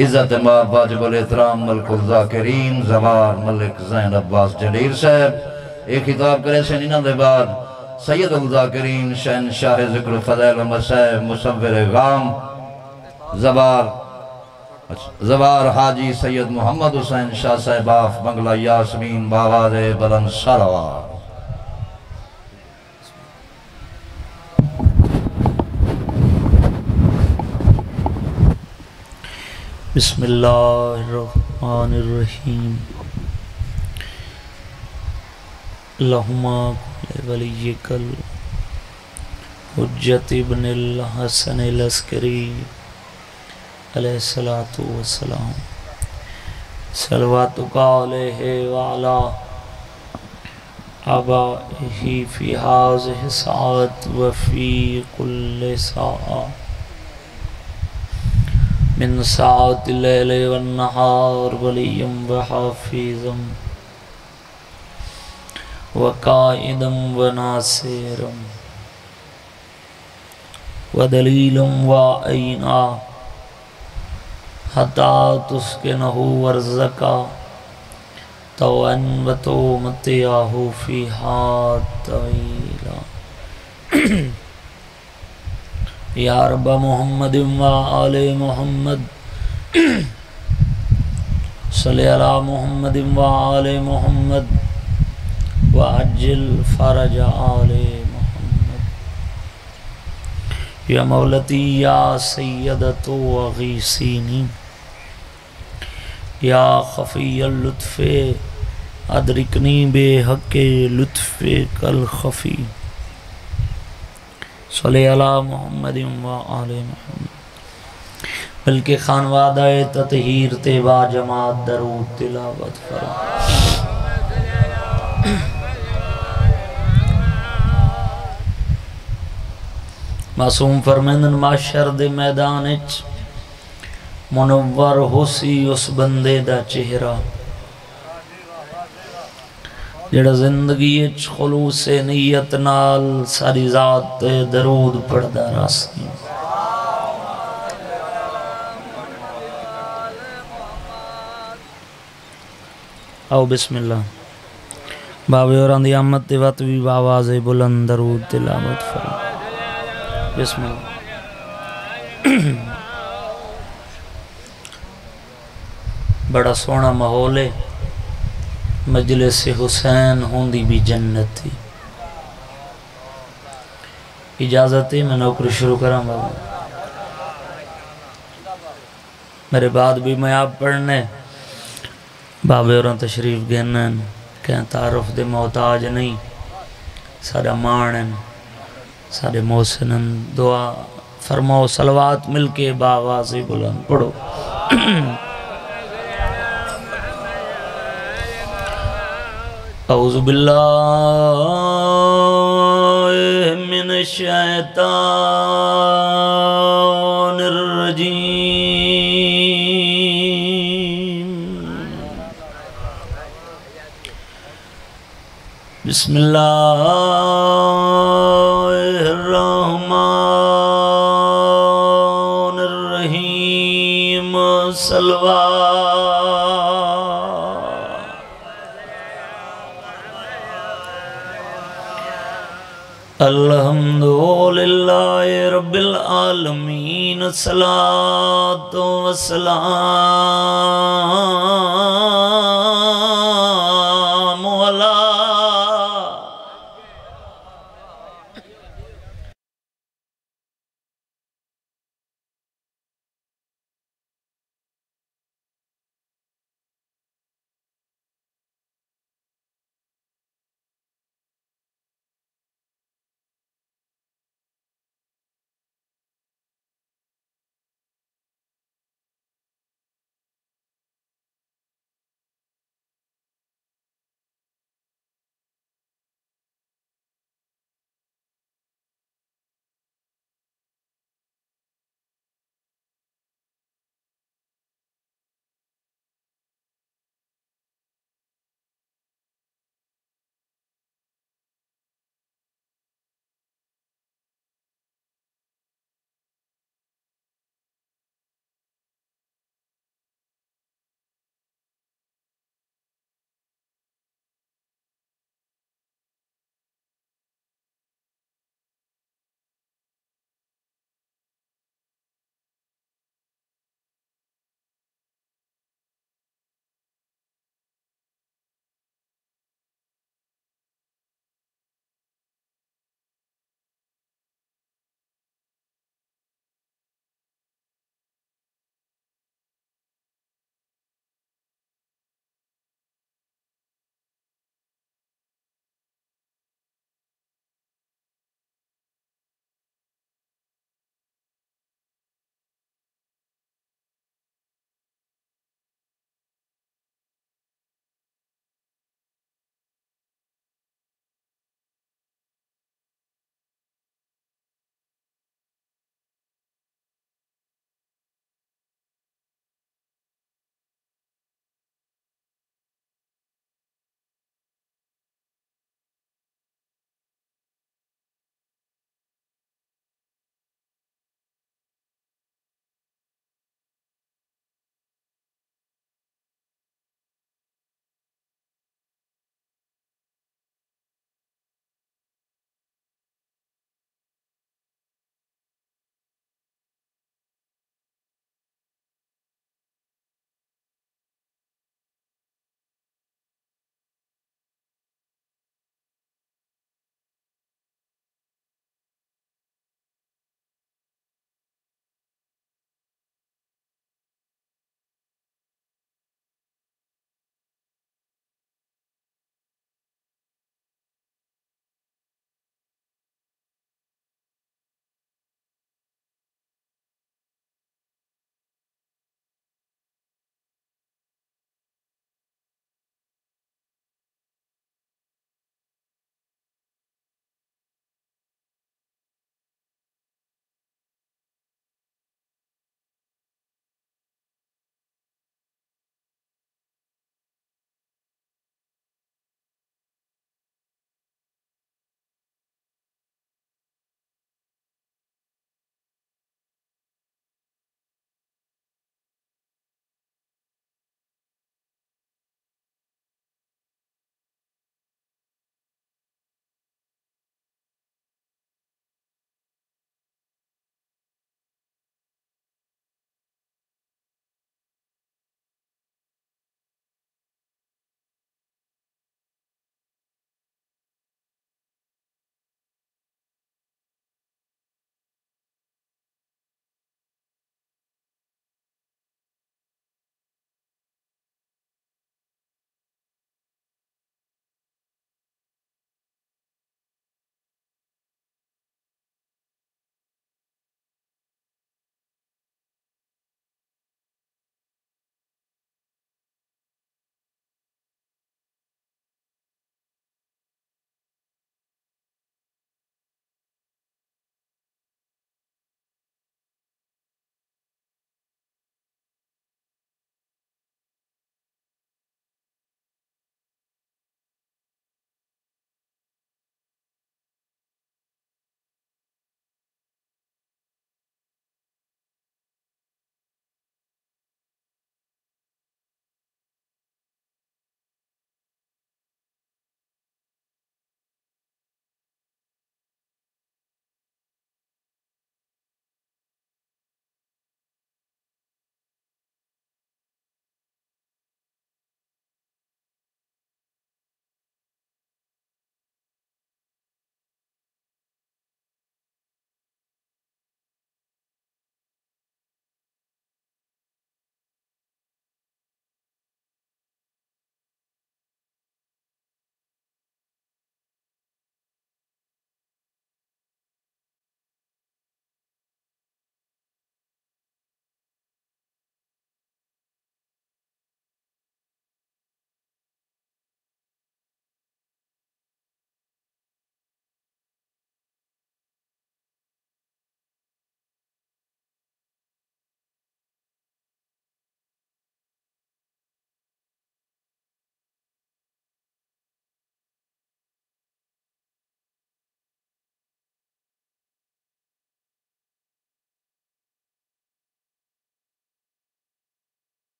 عزت مار واجب الاحترام ملک الذاکرین زوار ملک زین عباس جلیل صاحب ایک خطاب کرے سے نینا دے بعد سید الذاکرین شہنشاہ ذکر و فضائل و مصائب مصور غم زوار حاجی سید محمد حسین شاہ صاحب آف بنگلہ یاسمین باواز بلند سروار بسم اللہ الرحمن الرحیم اللہم کل ولیک الحجت ابن الحسن العسکری علیہ السلام صلواتک علیہ وعلا آبائہ فی ہذہ ساعت وفی کل ساعت من ساعت اللیل والنہار ولیم وحافظم وقائدم وناصرم ودلیلم وعینا حتی تسکنہو ورزکا توان و تومتیاہو فیہا طویلا یا رب محمد و آل محمد صلی علی محمد وآل محمد وعجل فرج آل محمد یا مولتی یا سیدت وغیسینی یا خفی اللطف ادرکنی بے حق لطف کل خفی صلی علی محمد وآل محمد بلکہ خانوادہ تطہیر تے با جماعت درود تلاوت فرما معصوم فرمیندن معاشر دے میدان اچ منور ہو سی اس بندے دا چہرہ جڑا زندگی اچ خلوص نیت نال ساری ذات تے درود پڑھدا راسی آؤ بسم اللہ بابے اور اندھی آمد تے وقت بھی باواز بلند درود تلاوت فرما بسم اللہ بڑا سونا ماحول ہے مجلس حسین ہوندی بھی جنت تھی اجازت ہے میں نوکری شروع کروں بابا میرے بعد بھی میں آپ پڑھنے بابے اور تشریف گھنن کہیں تعارف دے محتاج نہیں سارا مانن سارے محسنن دعا فرماؤ صلوات مل کے باواز بلند پڑھو اعوذ باللہ من الشیطان الرجیم بسم اللہ الرحمن الرحیم الحمدللہ رب العالمین الصلاۃ والسلام